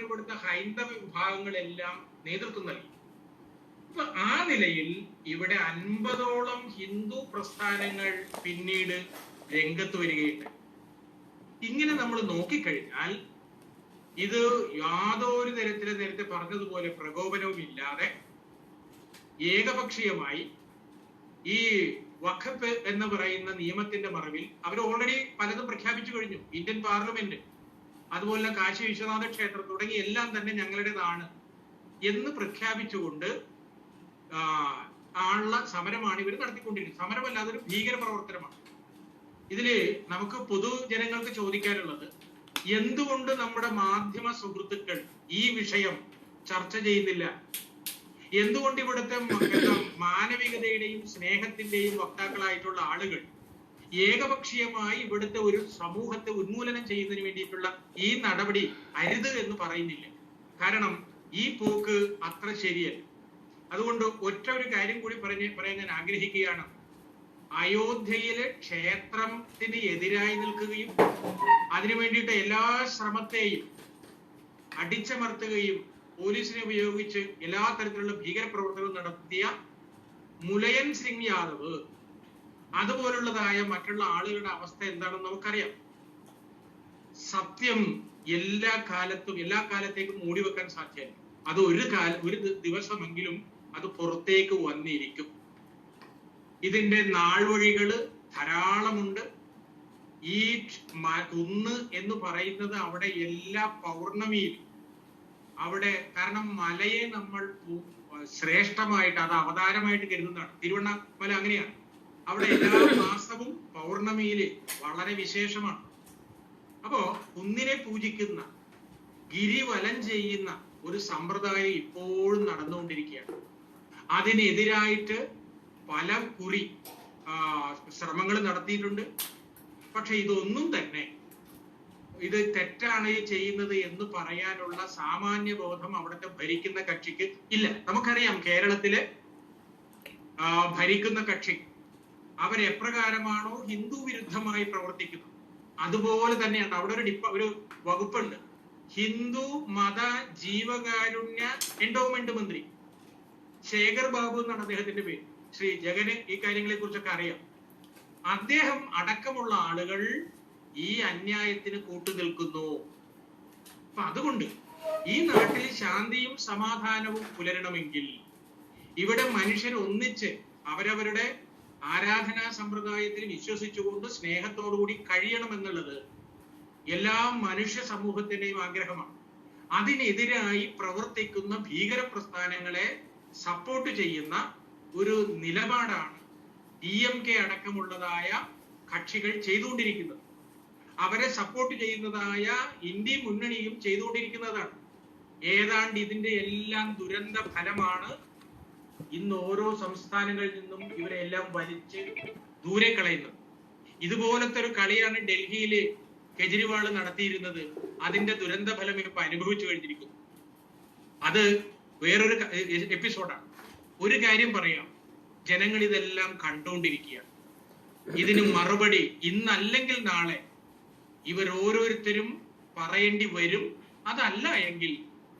ഇവിടുത്തെ ഹൈന്ദവ വിഭാഗങ്ങളെല്ലാം നേതൃത്വം നൽകി. അപ്പൊ ആ നിലയിൽ ഇവിടെ 50ഓളം ഹിന്ദു പ്രസ്ഥാനങ്ങൾ പിന്നീട് രംഗത്ത് വരികയുണ്ട്. ഇങ്ങനെ നമ്മൾ നോക്കിക്കഴിഞ്ഞാൽ ഇത് യാതൊരു തരത്തിലെ നേരത്തെ പറഞ്ഞതുപോലെ പ്രകോപനവും ഇല്ലാതെ ഏകപക്ഷീയമായി ഈ വഖഫ് എന്ന് പറയുന്ന നിയമത്തിന്റെ മറവിൽ അവർ ഓൾറെഡി പലതും പ്രഖ്യാപിച്ചു കഴിഞ്ഞു. ഇന്ത്യൻ പാർലമെന്റ്, അതുപോലെ കാശി വിശ്വനാഥ ക്ഷേത്രം തുടങ്ങി എല്ലാം തന്നെ ഞങ്ങളുടേതാണ് എന്ന് പ്രഖ്യാപിച്ചുകൊണ്ട് ആളുള്ള സമരമാണ് ഇവർ നടത്തിക്കൊണ്ടിരിക്കുന്നത്. സമരമല്ലാതെ ഒരു ഭീകര പ്രവർത്തനമാണ്. ഇതില് നമുക്ക് പൊതുജനങ്ങൾക്ക് ചോദിക്കാനുള്ളത്, എന്തുകൊണ്ട് നമ്മുടെ മാധ്യമ സുഹൃത്തുക്കൾ ഈ വിഷയം ചർച്ച ചെയ്യുന്നില്ല? എന്തുകൊണ്ട് ഇവിടുത്തെ മാനവികതയുടെയും സ്നേഹത്തിന്റെയും വക്താക്കളായിട്ടുള്ള ആളുകൾ ഏകപക്ഷീയമായി ഇവിടുത്തെ ഒരു സമൂഹത്തെ ഉന്മൂലനം ചെയ്യുന്നതിന് വേണ്ടിയിട്ടുള്ള ഈ നടപടി അരുത് എന്ന് പറയുന്നില്ല? കാരണം ഈ പോക്ക് അത്ര ശരിയല്ല. അതുകൊണ്ട് ഒറ്റ ഒരു കാര്യം കൂടി പറയാൻ ഞാൻ ആഗ്രഹിക്കുകയാണ്. അയോധ്യയിലെ ക്ഷേത്രത്തിന് എതിരായി നിൽക്കുകയും അതിനു വേണ്ടിയിട്ട് എല്ലാ ശ്രമത്തെയും അടിച്ചമർത്തുകയും പോലീസിനെ ഉപയോഗിച്ച് എല്ലാ തരത്തിലുള്ള ഭീകരപ്രവർത്തനവും നടത്തിയ മുലയൻ സിംഗ് യാദവ് അതുപോലുള്ളതായ മറ്റുള്ള ആളുകളുടെ അവസ്ഥ എന്താണെന്ന് നമുക്കറിയാം. സത്യം എല്ലാ കാലത്തേക്കും മൂടി വെക്കാൻ സാധ്യമല്ല. അത് ഒരു ദിവസമെങ്കിലും അത് പുറത്തേക്ക് വന്നിരിക്കും. ഇതിന്റെ നാൾവഴികള് ധാരാളമുണ്ട്. ഈ കുന്ന് എന്ന് പറയുന്നത് അവിടെ എല്ലാ പൗർണമിയിലും അവിടെ, കാരണം മലയെ നമ്മൾ ശ്രേഷ്ഠമായിട്ട് അത് അവതാരമായിട്ട് കരുതുന്നതാണ്. തിരുവണ്ണാമല അങ്ങനെയാണ്. അവിടെ എല്ലാ മാസവും പൗർണമിയില് വളരെ വിശേഷമാണ്. അപ്പോ കുന്നിനെ പൂജിക്കുന്ന, ഗിരിവലം ചെയ്യുന്ന ഒരു സമ്പ്രദായം ഇപ്പോഴും നടന്നുകൊണ്ടിരിക്കുകയാണ്. അതിനെതിരായിട്ട് പല കുറി ശ്രമങ്ങൾ നടത്തിയിട്ടുണ്ട്. പക്ഷെ ഇതൊന്നും തന്നെ ഇത് തെറ്റാണ് ചെയ്യുന്നത് എന്ന് പറയാനുള്ള സാമാന്യ ബോധം അവിടുത്തെ ഭരിക്കുന്ന കക്ഷിക്ക് ഇല്ല. നമുക്കറിയാം കേരളത്തിലെ ഭരിക്കുന്ന കക്ഷി അവരെപ്രകാരമാണോ ഹിന്ദു വിരുദ്ധമായി പ്രവർത്തിക്കുന്നത് അതുപോലെ തന്നെയാണ്. അവിടെ ഒരു വകുപ്പുണ്ട്, ഹിന്ദു മത ജീവകാരുണ്യ എൻഡോമെന്റ് മന്ത്രി ശേഖർ ബാബു എന്നാണ് അദ്ദേഹത്തിന്റെ പേര്. ശ്രീ ജഗന് ഈ കാര്യങ്ങളെ കുറിച്ചൊക്കെ അറിയാം. അദ്ദേഹം അടക്കമുള്ള ആളുകൾ ഈ അന്യായത്തിന് കൂട്ടുനിൽക്കുന്നു. അപ്പൊ അതുകൊണ്ട് ഈ നാട്ടിൽ ശാന്തിയും സമാധാനവും പുലരണമെങ്കിൽ ഇവിടെ മനുഷ്യർ ഒന്നിച്ച് അവരവരുടെ ആരാധനാ സമ്പ്രദായത്തിൽ വിശ്വസിച്ചുകൊണ്ട് സ്നേഹത്തോടുകൂടി കഴിയണമെന്നുള്ളത് എല്ലാ മനുഷ്യ സമൂഹത്തിന്റെയും ആഗ്രഹമാണ്. അതിനെതിരായി പ്രവർത്തിക്കുന്ന ഭീകര പ്രസ്ഥാനങ്ങളെ സപ്പോർട്ട് ചെയ്യുന്ന ഒരു നിലപാടാണ് DMK അടക്കമുള്ളതായ കക്ഷികൾ ചെയ്തുകൊണ്ടിരിക്കുന്നത്. അവരെ സപ്പോർട്ട് ചെയ്യുന്നതായ ഇന്ത്യ മുന്നണിയും ചെയ്തുകൊണ്ടിരിക്കുന്നതാണ്. ഏതാണ്ട് ഇതിന്റെ എല്ലാം ദുരന്ത ഫലമാണ് ഇന്ന് ഓരോ സംസ്ഥാനങ്ങളിൽ നിന്നും ഇവരെല്ലാം വലിച്ച് ദൂരെ കളയുന്നത്. ഇതുപോലത്തെ ഒരു കളിയാണ് ഡൽഹിയില് കെജ്രിവാൾ നടത്തിയിരുന്നത്. അതിന്റെ ദുരന്ത ഫലം ഇപ്പൊ അനുഭവിച്ചു കഴിഞ്ഞിരിക്കുന്നു. അത് വേറൊരു എപ്പിസോഡാണ്. ഒരു കാര്യം പറയാം, ജനങ്ങൾ ഇതെല്ലാം കണ്ടുകൊണ്ടിരിക്കുകയാണ്. ഇതിന് മറുപടി ഇന്നല്ലെങ്കിൽ നാളെ ഇവർ ഓരോരുത്തരും പറയേണ്ടി വരും. അതല്ല എങ്കിൽ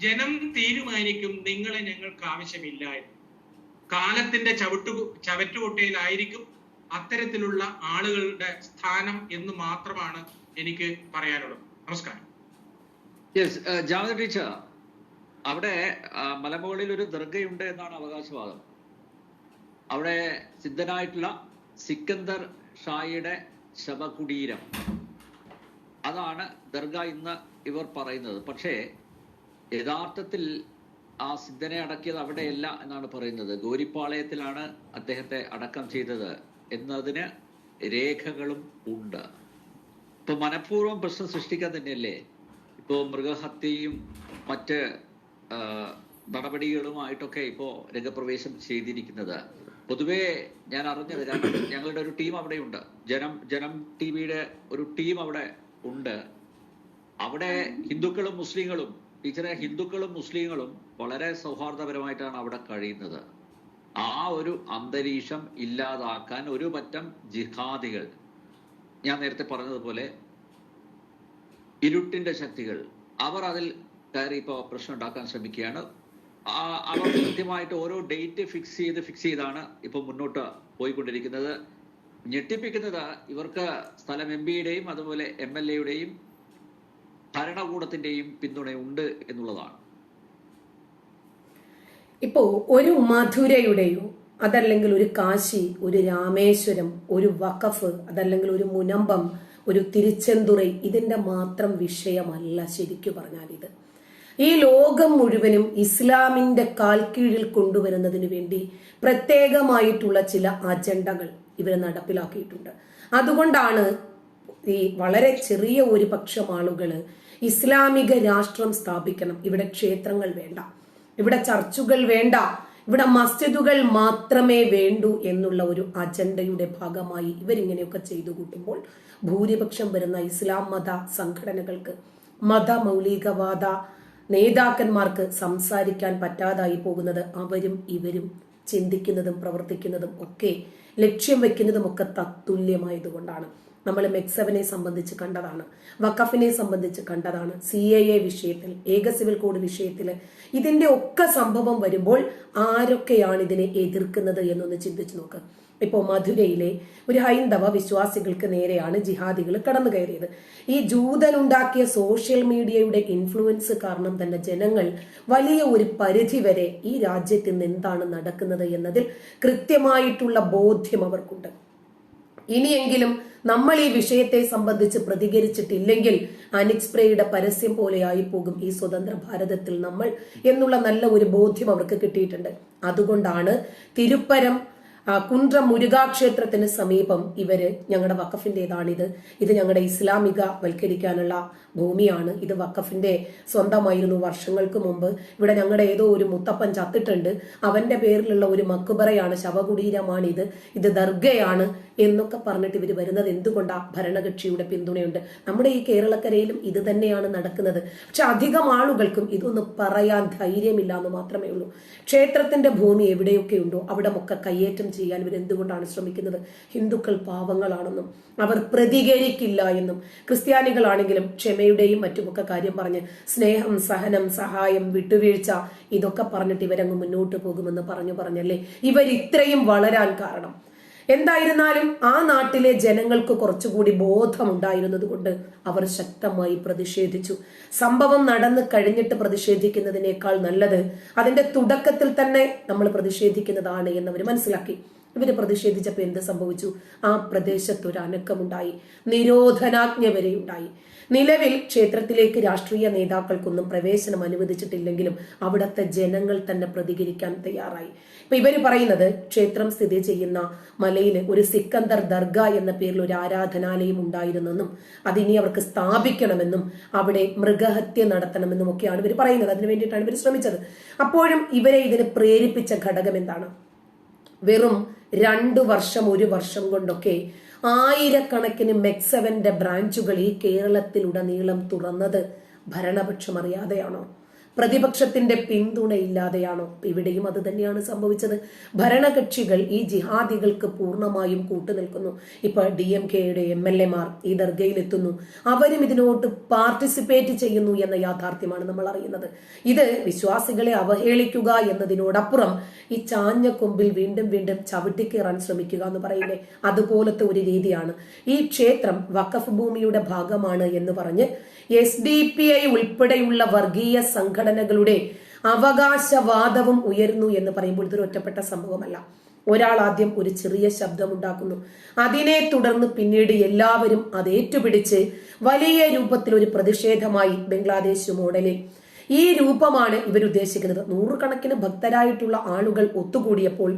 ജനം തീരുമാനിക്കും നിങ്ങളെ ഞങ്ങൾക്ക് ആവശ്യമില്ല എന്ന്. കാലത്തിന്റെ ചവറ്റുകൊട്ടയിലായിരിക്കും അത്തരത്തിലുള്ള ആളുകളുടെ സ്ഥാനം എന്ന് മാത്രമാണ് എനിക്ക് പറയാനുള്ളത്. നമസ്കാരം. ജാവദ ടീച്ചർ, അവിടെ മലമുകളിൽ ഒരു ദർഗയുണ്ട് എന്നാണ് അവകാശവാദം. അവിടെ സിദ്ധനായിട്ടുള്ള സിക്കന്ദർ ഷായുടെ ശവകുടീരം, അതാണ് ദർഗ ഇന്ന് ഇവർ പറയുന്നത്. പക്ഷേ യഥാർത്ഥത്തിൽ ആ സിദ്ധനെ അടക്കിയത് അവിടെയല്ല എന്നാണ് പറയുന്നത്. ഗോരിപ്പാളയത്തിലാണ് അദ്ദേഹത്തെ അടക്കം ചെയ്തത് എന്നതിന് രേഖകളും ഉണ്ട്. ഇപ്പൊ മനഃപൂർവ്വം പ്രശ്നം സൃഷ്ടിക്കാൻ തന്നെയല്ലേ ഇപ്പോ മൃഗഹത്യയും മറ്റ് നടപടികളുമായിട്ടൊക്കെ ഇപ്പോ രംഗപ്രവേശം ചെയ്തിരിക്കുന്നത്. പൊതുവേ ഞാൻ അറിഞ്ഞത്, ഞങ്ങളുടെ ഒരു ടീം അവിടെയുണ്ട്, ജനം ടിവിയുടെ ഒരു ടീം അവിടെ ഉണ്ട്. അവിടെ ഹിന്ദുക്കളും മുസ്ലിങ്ങളും, ടീച്ചറെ, ഹിന്ദുക്കളും മുസ്ലിങ്ങളും വളരെ സൗഹാർദ്ദപരമായിട്ടാണ് അവിടെ കഴിയുന്നത്. ആ ഒരു അന്തരീക്ഷം ഇല്ലാതാക്കാൻ ഒരു പറ്റം ജിഹാദികൾ, ഞാൻ നേരത്തെ പറഞ്ഞതുപോലെ ഇരുട്ടിന്റെ ശക്തികൾ, അവർ അതിൽ കയറി ഇപ്പോൾ പ്രശ്നം ഉണ്ടാക്കാൻ ശ്രമിക്കുകയാണ്. അവർ കൃത്യമായിട്ട് ഓരോ ഡേറ്റ് ഫിക്സ് ചെയ്താണ് ഇപ്പൊ മുന്നോട്ട് പോയിക്കൊണ്ടിരിക്കുന്നത്. ഞെട്ടിപ്പിക്കുന്നത് ഇവർക്ക് സ്ഥലം MP-യുടെയും അതുപോലെ MLA-യുടെയും ഭരണകൂടത്തിന്റെയും പിന്തുണയുണ്ട് എന്നുള്ളതാണ്. ഇപ്പോ ഒരു മധുരയുടെയോ അതല്ലെങ്കിൽ ഒരു കാശി, ഒരു രാമേശ്വരം, ഒരു വഖഫ്, അതല്ലെങ്കിൽ ഒരു മുനമ്പം, ഒരു തിരുച്ചെന്തുറൈ ഇതിന്റെ മാത്രം വിഷയമല്ല ശരിക്കു പറഞ്ഞാൽ ഇത്. ഈ ലോകം മുഴുവനും ഇസ്ലാമിന്റെ കാൽക്കീഴിൽ കൊണ്ടുവരുന്നതിന് വേണ്ടി പ്രത്യേകമായിട്ടുള്ള ചില അജണ്ടകൾ ഇവർ നടപ്പിലാക്കിയിട്ടുണ്ട്. അതുകൊണ്ടാണ് ഈ വളരെ ചെറിയ ഒരു പക്ഷം ആളുകള് ഇസ്ലാമിക രാഷ്ട്രം സ്ഥാപിക്കണം, ഇവിടെ ക്ഷേത്രങ്ങൾ വേണ്ട, ഇവിടെ ചർച്ചുകൾ വേണ്ട, ഇവിടെ മസ്ജിദുകൾ മാത്രമേ വേണ്ടൂ എന്നുള്ള ഒരു അജണ്ടയുടെ ഭാഗമായി ഇവരിങ്ങനെയൊക്കെ ചെയ്തു കൂട്ടുമ്പോൾ ഭൂരിപക്ഷം വരുന്ന ഇസ്ലാം മത സംഘടനകൾക്ക്, മതമൗലികവാദ നേതാക്കന്മാർക്ക് സംസാരിക്കാൻ പറ്റാതായി പോകുന്നത് അവരും ഇവരും ചിന്തിക്കുന്നതും പ്രവർത്തിക്കുന്നതും ഒക്കെ ലക്ഷ്യം വെക്കുന്നതും ഒക്കെ തത്തുല്യമായതുകൊണ്ടാണ്. നമ്മൾ മെക്സവിനെ സംബന്ധിച്ച് കണ്ടതാണ്, വഖഫിനെ സംബന്ധിച്ച് കണ്ടതാണ്, CAA വിഷയത്തിൽ, ഏക സിവിൽ കോഡ് വിഷയത്തിൽ ഇതിന്റെ ഒക്കെ സംഭവം വരുമ്പോൾ ആരൊക്കെയാണ് ഇതിനെ എതിർക്കുന്നത് എന്നൊന്ന് ചിന്തിച്ചു നോക്ക്. ഇപ്പോൾ മധുരയിലെ ഒരു ഹൈന്ദവ വിശ്വാസികൾക്ക് നേരെയാണ് ജിഹാദികൾ കടന്നു കയറിയത്. ഈ ജൂതനുണ്ടാക്കിയ സോഷ്യൽ മീഡിയയുടെ ഇൻഫ്ലുവൻസ് കാരണം തന്നെ ജനങ്ങൾ വലിയ ഒരു പരിധി വരെ ഈ രാജ്യത്ത് നിന്ന് എന്താണ് നടക്കുന്നത് എന്നതിൽ കൃത്യമായിട്ടുള്ള ബോധ്യം അവർക്കുണ്ട്. ഇനിയെങ്കിലും നമ്മൾ ഈ വിഷയത്തെ സംബന്ധിച്ച് പ്രതികരിച്ചിട്ടില്ലെങ്കിൽ അനിക്സ്പ്രേയുടെ പരസ്യം പോലെയായി പോകും ഈ സ്വതന്ത്ര ഭാരതത്തിൽ നമ്മൾ എന്നുള്ള നല്ല ഒരു ബോധ്യം അവർക്ക് കിട്ടിയിട്ടുണ്ട്. അതുകൊണ്ടാണ് തിരുപ്പരം കുണ്ട്ര മുരുകാക്ഷേത്രത്തിന് സമീപം ഇവര് ഞങ്ങളുടെ വഖഫിന്റേതാണിത്, ഇത് ഞങ്ങളുടെ ഇസ്ലാമിക വൽക്കരിക്കാനുള്ള ഭൂമിയാണ്, ഇത് വഖഫിന്റെ സ്വന്തമായിരുന്നു വർഷങ്ങൾക്ക് മുമ്പ്, ഇവിടെ ഞങ്ങളുടെ ഏതോ ഒരു മുത്തപ്പൻ ചത്തിട്ടുണ്ട്, അവന്റെ പേരിലുള്ള ഒരു മക്കുബറയാണ്, ശവകുടീരമാണിത്, ഇത് ദർഗയാണ് എന്നൊക്കെ പറഞ്ഞിട്ട് ഇവർ വരുന്നത് എന്തുകൊണ്ടാ? ഭരണകക്ഷിയുടെ പിന്തുണയുണ്ട്. നമ്മുടെ ഈ കേരളക്കരയിലും ഇത് തന്നെയാണ് നടക്കുന്നത്. പക്ഷെ അധികം ആളുകൾക്കും ഇതൊന്നും പറയാൻ ധൈര്യമില്ല എന്ന് മാത്രമേ ഉള്ളൂ. ക്ഷേത്രത്തിന്റെ ഭൂമി എവിടെയൊക്കെ ഉണ്ടോ അവിടെ ഒക്കെ കയ്യേറ്റം ചെയ്യാൻ ഇവർ എന്തുകൊണ്ടാണ് ശ്രമിക്കുന്നത്? ഹിന്ദുക്കൾ പാവങ്ങളാണെന്നും അവർ പ്രതികരിക്കില്ല എന്നും, ക്രിസ്ത്യാനികളാണെങ്കിലും ക്ഷമയുടെയും മറ്റുമൊക്കെ കാര്യം പറഞ്ഞ് സ്നേഹം, സഹനം, സഹായം, വിട്ടുവീഴ്ച ഇതൊക്കെ പറഞ്ഞിട്ട് ഇവരങ്ങ് മുന്നോട്ട് പോകുമെന്ന് പറഞ്ഞല്ലേ ഇവർ ഇത്രയും വളരാൻ കാരണം. എന്തായിരുന്നാലും ആ നാട്ടിലെ ജനങ്ങൾക്ക് കുറച്ചുകൂടി ബോധമുണ്ടായിരുന്നത് കൊണ്ട് അവർ ശക്തമായി പ്രതിഷേധിച്ചു. സംഭവം നടന്നു കഴിഞ്ഞിട്ട് പ്രതിഷേധിക്കുന്നതിനേക്കാൾ നല്ലത് അതിന്റെ തുടക്കത്തിൽ തന്നെ നമ്മൾ പ്രതിഷേധിക്കുന്നതാണ് എന്നവർ മനസ്സിലാക്കി. ഇവര് പ്രതിഷേധിച്ചപ്പോൾ എന്ത് സംഭവിച്ചു? ആ പ്രദേശത്ത് ഒരു അനക്കമുണ്ടായി, നിരോധനാജ്ഞ വരെ ഉണ്ടായി. നിലവിൽ ക്ഷേത്രത്തിലേക്ക് രാഷ്ട്രീയ നേതാക്കൾക്കൊന്നും പ്രവേശനം അനുവദിച്ചിട്ടില്ലെങ്കിലും അവിടുത്തെ ജനങ്ങൾ തന്നെ പ്രതികരിക്കാൻ തയ്യാറായി. ഇപ്പൊ ഇവര് പറയുന്നത് ക്ഷേത്രം സ്ഥിതി ചെയ്യുന്ന മലയിൽ ഒരു സിക്കന്ദർ ദർഗ എന്ന പേരിൽ ഒരു ആരാധനാലയം ഉണ്ടായിരുന്നെന്നും അതിനി അവർക്ക് സ്ഥാപിക്കണമെന്നും അവിടെ മൃഗഹത്യ നടത്തണമെന്നും ഒക്കെയാണ് ഇവർ പറയുന്നത്. അതിനു വേണ്ടിയിട്ടാണ് ഇവർ ശ്രമിച്ചത്. അപ്പോഴും ഇവരെ ഇതിന് പ്രേരിപ്പിച്ച ഘടകം എന്താണ്? വെറും 2 വർഷം 1 വർഷം കൊണ്ടൊക്കെ ആയിരക്കണക്കിന് മെക്സവന്റെ ബ്രാഞ്ചുകൾ ഈ കേരളത്തിലുടനീളം തുറന്നത് ഭരണപക്ഷം അറിയാതെയാണോ? പ്രതിപക്ഷത്തിന്റെ പിന്തുണയില്ലാതെയാണോ? ഇവിടെയും അത് തന്നെയാണ് സംഭവിച്ചത്. ഭരണകക്ഷികൾ ഈ ജിഹാദികൾക്ക് പൂർണ്ണമായും കൂട്ടുനിൽക്കുന്നു. ഇപ്പൊ DMK-യുടെ MLA-മാർ ഈ ദർഗയിലെത്തുന്നു, അവരും ഇതിനോട്ട് പാർട്ടിസിപ്പേറ്റ് ചെയ്യുന്നു എന്ന യാഥാർത്ഥ്യമാണ് നമ്മൾ അറിയുന്നത്. ഇത് വിശ്വാസികളെ അവഹേളിക്കുക എന്നതിനോടപ്പുറം ഈ ചാഞ്ഞ കൊമ്പിൽ വീണ്ടും വീണ്ടും ചവിട്ടിക്കേറാൻ ശ്രമിക്കുക എന്ന് പറയില്ലേ, അതുപോലത്തെ ഒരു രീതിയാണ്. ഈ ക്ഷേത്രം വഖഫ് ഭൂമിയുടെ ഭാഗമാണ് എന്ന് പറഞ്ഞ് SDPI ഉൾപ്പെടെയുള്ള വർഗീയ സംഘടനകളുടെ അവകാശവാദവും ഉയർന്നു എന്ന് പറയുമ്പോൾ ഇതൊരു ഒറ്റപ്പെട്ട സംഭവമല്ല. ഒരാൾ ആദ്യം ഒരു ചെറിയ ശബ്ദമുണ്ടാക്കുന്നു, അതിനെ തുടർന്ന് പിന്നീട് എല്ലാവരും അത് ഏറ്റുപിടിച്ച് വലിയ രൂപത്തിൽ ഒരു പ്രതിഷേധമായി ബംഗ്ലാദേശ് മോഡലിൽ ഈ രൂപമാണ് ഇവരുദ്ദേശിക്കുന്നത്. 100 കണക്കിന് ഭക്തരായിട്ടുള്ള ആളുകൾ ഒത്തുകൂടിയപ്പോൾ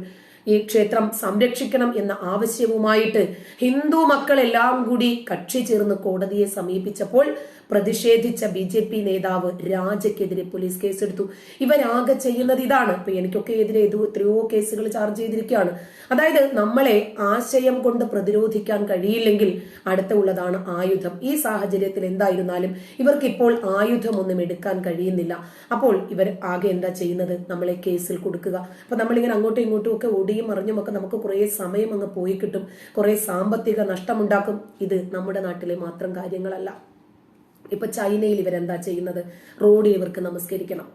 ഈ ക്ഷേത്രം സംരക്ഷിക്കണം എന്ന ആവശ്യവുമായിട്ട് ഹിന്ദു മക്കളെല്ലാം കൂടി കക്ഷി ചേർന്ന് കോടതിയെ സമീപിച്ചപ്പോൾ പ്രതിഷേധിച്ച BJP നേതാവ് രാജയ്ക്കെതിരെ പോലീസ് കേസെടുത്തു. ഇവരാകെ ചെയ്യുന്നത് ഇതാണ്. ഇപ്പൊ എനിക്കൊക്കെ എതിരെ എത്രയോ കേസുകൾ ചാർജ് ചെയ്തിരിക്കുകയാണ്. അതായത് നമ്മളെ ആശയം കൊണ്ട് പ്രതിരോധിക്കാൻ കഴിയില്ലെങ്കിൽ അടുത്ത ഉള്ളതാണ് ആയുധം. ഈ സാഹചര്യത്തിൽ എന്തായിരുന്നാലും ഇവർക്ക് ഇപ്പോൾ ആയുധമൊന്നും എടുക്കാൻ കഴിയുന്നില്ല. അപ്പോൾ ഇവർ ആകെ എന്താ ചെയ്യുന്നത്? നമ്മളെ കേസിൽ കൊടുക്കുക. അപ്പൊ നമ്മളിങ്ങനെ അങ്ങോട്ടും ഇങ്ങോട്ടും ഒക്കെ ഓടിയും മറിഞ്ഞും ഒക്കെ നമുക്ക് കുറെ സമയം അങ്ങ് പോയി കിട്ടും, കുറെ സാമ്പത്തിക നഷ്ടമുണ്ടാക്കും. ഇത് നമ്മുടെ നാട്ടിലെ മാത്രം കാര്യങ്ങളല്ല. ഇപ്പൊ ചൈനയിൽ ഇവരെന്താ ചെയ്യുന്നത്? റോഡിൽ ഇവർക്ക് നമസ്കരിക്കണം,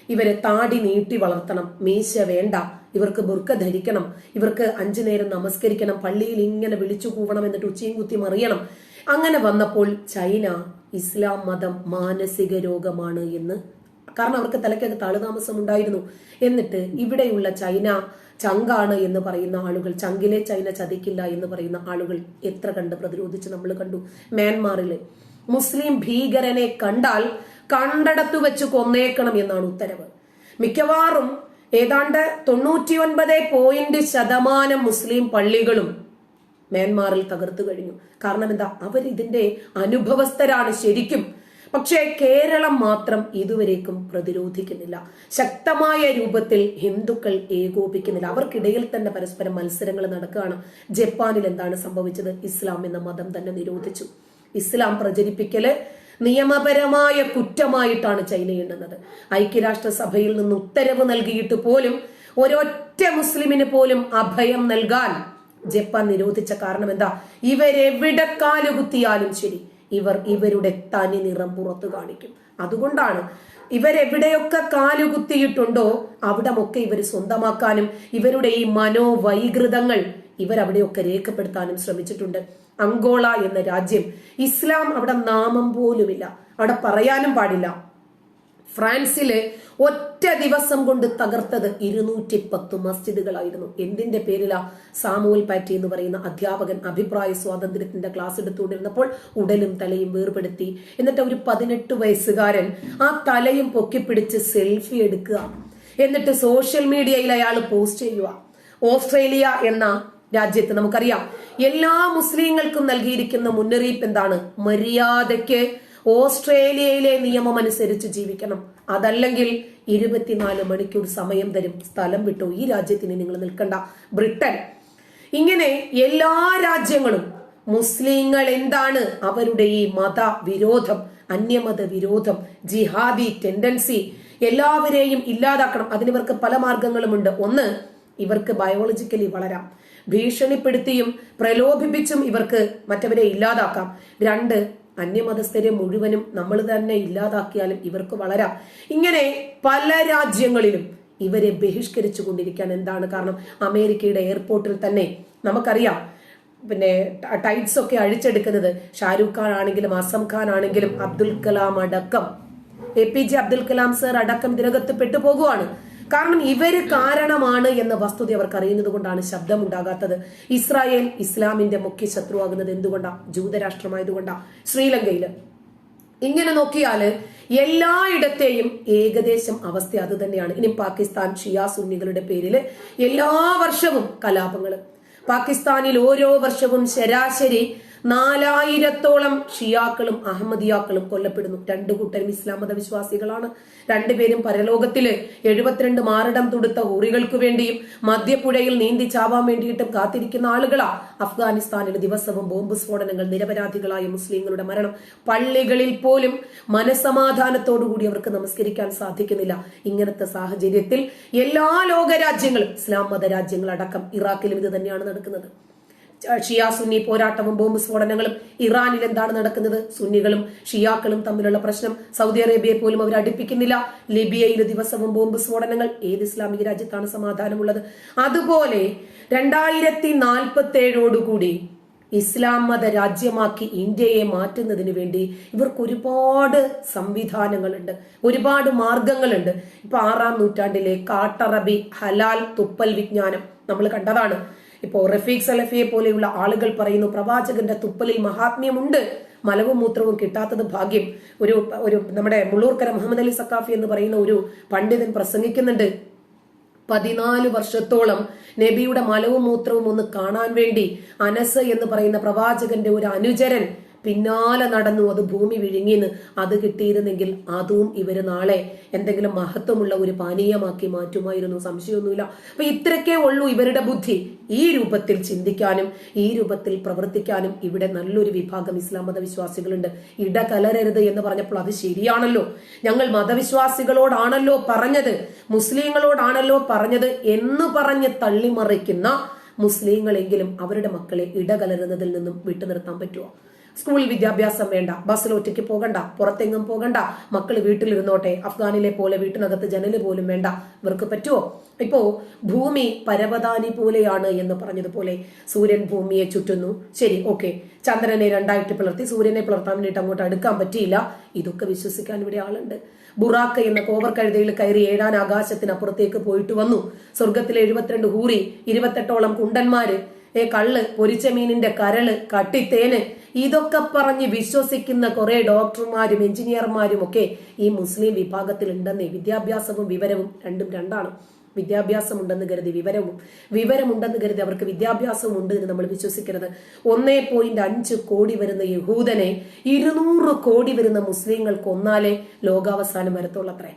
ഇവരെ താടി നീട്ടി വളർത്തണം, മീശ വേണ്ട, ഇവർക്ക് ബുർക്ക ധരിക്കണം, ഇവർക്ക് 5 നേരം നമസ്കരിക്കണം, പള്ളിയിൽ ഇങ്ങനെ വിളിച്ചു കൂവണം, എന്നിട്ട് ഉച്ചയും കുത്തി മറിയണം. അങ്ങനെ വന്നപ്പോൾ ചൈന ഇസ്ലാം മതം മാനസിക രോഗമാണ് എന്ന്, കാരണം അവർക്ക് തലയ്ക്കകത്ത് താളുതാമസം ഉണ്ടായിരുന്നു. എന്നിട്ട് ഇവിടെയുള്ള ചൈന ചങ്കാണ് എന്ന് പറയുന്ന ആളുകൾ, ചങ്കിലെ ചൈന ചതിക്കില്ല എന്ന് പറയുന്ന ആളുകൾ എത്ര കണ്ട് പ്രതിരോധിച്ച് നമ്മൾ കണ്ടു. മ്യാൻമാറില് മുസ്ലിം ഭീകരനെ കണ്ടാൽ കണ്ടടത്തു വെച്ച് കൊന്നേക്കണം എന്നാണ് ഉത്തരവ്. മിക്കവാറും ഏതാണ്ട് 99% മുസ്ലിം പള്ളികളും മ്യാൻമാറിൽ തകർത്തു കഴിഞ്ഞു. കാരണം എന്താ? അവർ ഇതിന്റെ അനുഭവസ്ഥരാണ് ശരിക്കും. പക്ഷേ കേരളം മാത്രം ഇതുവരേക്കും പ്രതിരോധിക്കുന്നില്ല. ശക്തമായ രൂപത്തിൽ ഹിന്ദുക്കൾ ഏകോപിക്കുന്നില്ല. അവർക്കിടയിൽ തന്നെ പരസ്പരം മത്സരങ്ങൾ നടക്കുകയാണ്. ജപ്പാനിൽ എന്താണ് സംഭവിച്ചത്? ഇസ്ലാം എന്ന മതം തന്നെ നിരോധിച്ചു. ഇസ്ലാം പ്രചരിപ്പിക്കല് നിയമപരമായ കുറ്റമായിട്ടാണ് ചൈന എണ്ണുന്നത്. ഐക്യരാഷ്ട്രസഭയിൽ നിന്ന് ഉത്തരവ് നൽകിയിട്ട് പോലും ഒരൊറ്റ മുസ്ലിമിന് പോലും അഭയം നൽകാൻ ജപ്പാൻ നിരോധിച്ച കാരണം എന്താ? ഇവരെവിടെ കാലുകുത്തിയാലും ശരി, ഇവരുടെ തനി നിറം പുറത്തു കാണിക്കും. അതുകൊണ്ടാണ് ഇവരെവിടെയൊക്കെ കാലുകുത്തിയിട്ടുണ്ടോ അവിടമൊക്കെ ഇവർ സ്വന്തമാക്കാനും ഇവരുടെ ഈ മനോവൈകൃതങ്ങൾ ഇവരവിടെയൊക്കെ രേഖപ്പെടുത്താനും ശ്രമിച്ചിട്ടുണ്ട്. അങ്കോള എന്ന രാജ്യം, ഇസ്ലാം അവിടെ നാമം പോലുമില്ല, അവിടെ പറയാനും പാടില്ല. ഫ്രാൻസില് ഒറ്റ ദിവസം കൊണ്ട് തകർത്തത് 210 മസ്ജിദുകളായിരുന്നു. എന്തിന്റെ പേരിലാ? സാമുവൽ പാറ്റി എന്ന് പറയുന്ന അധ്യാപകൻ അഭിപ്രായ സ്വാതന്ത്ര്യത്തിന്റെ ക്ലാസ് എടുത്തുകൊണ്ടിരുന്നപ്പോൾ ഉടലും തലയും വേർപെടുത്തി. എന്നിട്ട് ഒരു 18 വയസ്സുകാരൻ ആ തലയും പൊക്കിപ്പിടിച്ച് സെൽഫി എടുക്കുക, എന്നിട്ട് സോഷ്യൽ മീഡിയയിൽ അയാൾ പോസ്റ്റ് ചെയ്യുക. ഓസ്ട്രേലിയ എന്ന രാജ്യത്ത് നമുക്കറിയാം എല്ലാ മുസ്ലിങ്ങൾക്കും നൽകിയിരിക്കുന്ന മുന്നറിയിപ്പ് എന്താണ്? മര്യാദയ്ക്ക് ഓസ്ട്രേലിയയിലെ നിയമം അനുസരിച്ച് ജീവിക്കണം, അതല്ലെങ്കിൽ 24 മണിക്കൂർ സമയം തരും, സ്ഥലം വിട്ടോ, ഈ രാജ്യത്തിന് നിങ്ങൾ നിൽക്കണ്ട. ബ്രിട്ടൻ, ഇങ്ങനെ എല്ലാ രാജ്യങ്ങളും മുസ്ലിങ്ങൾ എന്താണ് അവരുടെ ഈ മതവിരോധം, അന്യമത വിരോധം, ജിഹാദി ടെൻഡൻസി എല്ലാവരെയും ഇല്ലാതാക്കണം. അതിനിവർക്ക് പല മാർഗങ്ങളുമുണ്ട്. ഒന്ന്, ഇവർക്ക് ബയോളജിക്കലി വളരാം, ഭീഷണിപ്പെടുത്തിയും പ്രലോഭിപ്പിച്ചും ഇവർക്ക് മറ്റവരെ ഇല്ലാതാക്കാം. 2, അന്യമതസ്ഥരെ മുഴുവനും നമ്മൾ തന്നെ ഇല്ലാതാക്കിയാലും ഇവർക്ക് വളരാം. ഇങ്ങനെ പല രാജ്യങ്ങളിലും ഇവരെ ബഹിഷ്കരിച്ചു കൊണ്ടിരിക്കുകയാണ്. എന്താണ് കാരണം? അമേരിക്കയുടെ എയർപോർട്ടിൽ തന്നെ നമുക്കറിയാം പിന്നെ ടൈറ്റ്സ് ഒക്കെ അഴിച്ചെടുക്കുന്നത് ഷാരൂഖ് ഖാൻ ആണെങ്കിലും അസം ഖാൻ ആണെങ്കിലും അബ്ദുൽ കലാം അടക്കം, APJ അബ്ദുൽ കലാം സർ അടക്കം ഇതിനകത്ത് പെട്ടുപോകുവാണ്. കാരണം ഇവര് കാരണമാണ് എന്ന വസ്തുത അവർക്ക് അറിയുന്നത് കൊണ്ടാണ് ശബ്ദമുണ്ടാകാത്തത്. ഇസ്രായേൽ ഇസ്ലാമിന്റെ മുഖ്യ ശത്രുവാകുന്നത് എന്തുകൊണ്ടാ? ജൂതരാഷ്ട്രമായതുകൊണ്ടാ. ശ്രീലങ്കയില് ഇങ്ങനെ നോക്കിയാല് എല്ലായിടത്തെയും ഏകദേശം അവസ്ഥ അത് തന്നെയാണ്. ഇനി പാകിസ്ഥാൻ ഷിയ സുന്നികളുടെ പേരില് എല്ലാ വർഷവും കലാപങ്ങള്. പാകിസ്ഥാനിൽ ഓരോ വർഷവും ശരാശരി 4000-ഓളം ഷിയാക്കളും അഹമ്മദിയാക്കളും കൊല്ലപ്പെടുന്നു. 2 കൂട്ടരും ഇസ്ലാം മതവിശ്വാസികളാണ്. 2 പേരും പരലോകത്തില് 72 മാറിടം തൊടുത്ത ഹൂറികൾക്ക് വേണ്ടിയും മധ്യപ്പുഴയിൽ നീന്തി ചാവാൻ വേണ്ടിയിട്ടും കാത്തിരിക്കുന്ന ആളുകളാ. അഫ്ഗാനിസ്ഥാനിൽ ദിവസവും ബോംബ് സ്ഫോടനങ്ങൾ, നിരപരാധികളായ മുസ്ലിങ്ങളുടെ മരണം. പള്ളികളിൽ പോലും മനസമാധാനത്തോടുകൂടി അവർക്ക് നമസ്കരിക്കാൻ സാധിക്കുന്നില്ല. ഇങ്ങനത്തെ സാഹചര്യത്തിൽ എല്ലാ ലോകരാജ്യങ്ങളും, ഇസ്ലാം മത രാജ്യങ്ങളടക്കം, ഇറാഖിലും ഇത് തന്നെയാണ് നടക്കുന്നത്. ഷിയ സുന്നി പോരാട്ടവും ബോംബ് സ്ഫോടനങ്ങളും. ഇറാനിൽ എന്താണ് നടക്കുന്നത്? സുന്നികളും ഷിയാക്കളും തമ്മിലുള്ള പ്രശ്നം. സൗദി അറേബ്യയെ പോലും അവർ അടുപ്പിക്കുന്നില്ല. ലിബിയയിൽ ദിവസവും ബോംബ് സ്ഫോടനങ്ങൾ. ഏത് ഇസ്ലാമിക രാജ്യത്താണ് സമാധാനമുള്ളത്? അതുപോലെ 2047 ഇസ്ലാം മത രാജ്യമാക്കി ഇന്ത്യയെ മാറ്റുന്നതിന് വേണ്ടി ഇവർക്ക് ഒരുപാട് സംവിധാനങ്ങളുണ്ട്, ഒരുപാട് മാർഗങ്ങളുണ്ട്. ഇപ്പൊ 6-ാം നൂറ്റാണ്ടിലെ കാട്ടറബി ഹലാൽ തുപ്പൽ വിജ്ഞാനം നമ്മൾ കണ്ടതാണ്. ഇപ്പോ റഫീഖ് സലഫിയെ പോലെയുള്ള ആളുകൾ പറയുന്നു പ്രവാചകന്റെ തുപ്പലിൽ മഹാത്മ്യമുണ്ട്, മലവും മൂത്രവും കിട്ടാത്തത് ഭാഗ്യം. ഒരു നമ്മുടെ മുള്ളൂർക്കര മുഹമ്മദ് അലി സക്കാഫി എന്ന് പറയുന്ന ഒരു പണ്ഡിതൻ പ്രസംഗിക്കുന്നുണ്ട്. 14 വർഷത്തോളം നബിയുടെ മലവും മൂത്രവും ഒന്ന് കാണാൻ വേണ്ടി അനസ് എന്ന് പറയുന്ന പ്രവാചകന്റെ ഒരു അനുചരൻ പിന്നാലെ നടന്നു. അത് ഭൂമി വിഴുങ്ങിന്ന്. അത് കിട്ടിയിരുന്നെങ്കിൽ അതും ഇവര് നാളെ എന്തെങ്കിലും മഹത്വമുള്ള ഒരു പാനീയമാക്കി മാറ്റുമായിരുന്നു, സംശയമൊന്നുമില്ല. അപ്പൊ ഇത്രക്കേ ഉള്ളൂ ഇവരുടെ ബുദ്ധി. ഈ രൂപത്തിൽ ചിന്തിക്കാനും ഈ രൂപത്തിൽ പ്രവർത്തിക്കാനും ഇവിടെ നല്ലൊരു വിഭാഗം ഇസ്ലാം മതവിശ്വാസികളുണ്ട്. ഇടകലരരുത് എന്ന് പറഞ്ഞപ്പോൾ അത് ശരിയാണല്ലോ, ഞങ്ങൾ മതവിശ്വാസികളോടാണല്ലോ പറഞ്ഞത്, മുസ്ലിങ്ങളോടാണല്ലോ പറഞ്ഞത് എന്ന് പറഞ്ഞ് തള്ളിമറിക്കുന്ന മുസ്ലിങ്ങളെങ്കിലും അവരുടെ മക്കളെ ഇടകലരുന്നതിൽ നിന്നും വിട്ടുനിർത്താൻ പറ്റുമോ? സ്കൂളിൽ വിദ്യാഭ്യാസം വേണ്ട, ബസ്സിൽ ഒറ്റയ്ക്ക് പോകണ്ട, പുറത്തെങ്ങും പോകണ്ട, മക്കൾ വീട്ടിലിരുന്നോട്ടെ, അഫ്ഗാനിലെ പോലെ വീട്ടിനകത്ത് ജനല് പോലും വേണ്ട. ഇവർക്ക് പറ്റുമോ? ഇപ്പോ ഭൂമി പരവതാനി പോലെയാണ് എന്ന് പറഞ്ഞതുപോലെ സൂര്യൻ ഭൂമിയെ ചുറ്റുന്നു. ശരി, ഓക്കെ, ചന്ദ്രനെ രണ്ടായിട്ട് പിളർത്തി സൂര്യനെ പിളർത്താൻ വേണ്ടിയിട്ട് അങ്ങോട്ട് അടുക്കാൻ പറ്റിയില്ല. ഇതൊക്കെ വിശ്വസിക്കാൻ ഇവിടെ ആളുണ്ട്. ബുറാക്ക് എന്ന കോവർ കഴുതയിൽ കയറി 7 ആകാശത്തിനപ്പുറത്തേക്ക് പോയിട്ട് വന്നു. സ്വർഗത്തിലെ 72 ഹൂറി, 28ഓളം കുണ്ടന്മാര്, കള്ള്, പൊരിച്ച മീനിന്റെ കരള്, കട്ടിത്തേന്, ഇതൊക്കെ പറഞ്ഞ് വിശ്വസിക്കുന്ന കുറെ ഡോക്ടർമാരും എഞ്ചിനീയർമാരും ഒക്കെ ഈ മുസ്ലിം വിഭാഗത്തിൽ ഉണ്ടെന്നേ. വിദ്യാഭ്യാസവും വിവരവും രണ്ടും രണ്ടാണ്. വിദ്യാഭ്യാസം ഉണ്ടെന്ന് കരുതി വിവരമുണ്ടെന്ന് കരുതി അവർക്ക് വിദ്യാഭ്യാസവും ഉണ്ട് എന്ന് നമ്മൾ വിശ്വസിക്കരുത്. 1.5 കോടി വരുന്ന യഹൂദനെ 200 കോടി വരുന്ന മുസ്ലിങ്ങൾ കൊന്നാലേ ലോകാവസാനം വരത്തുള്ളത്രേ.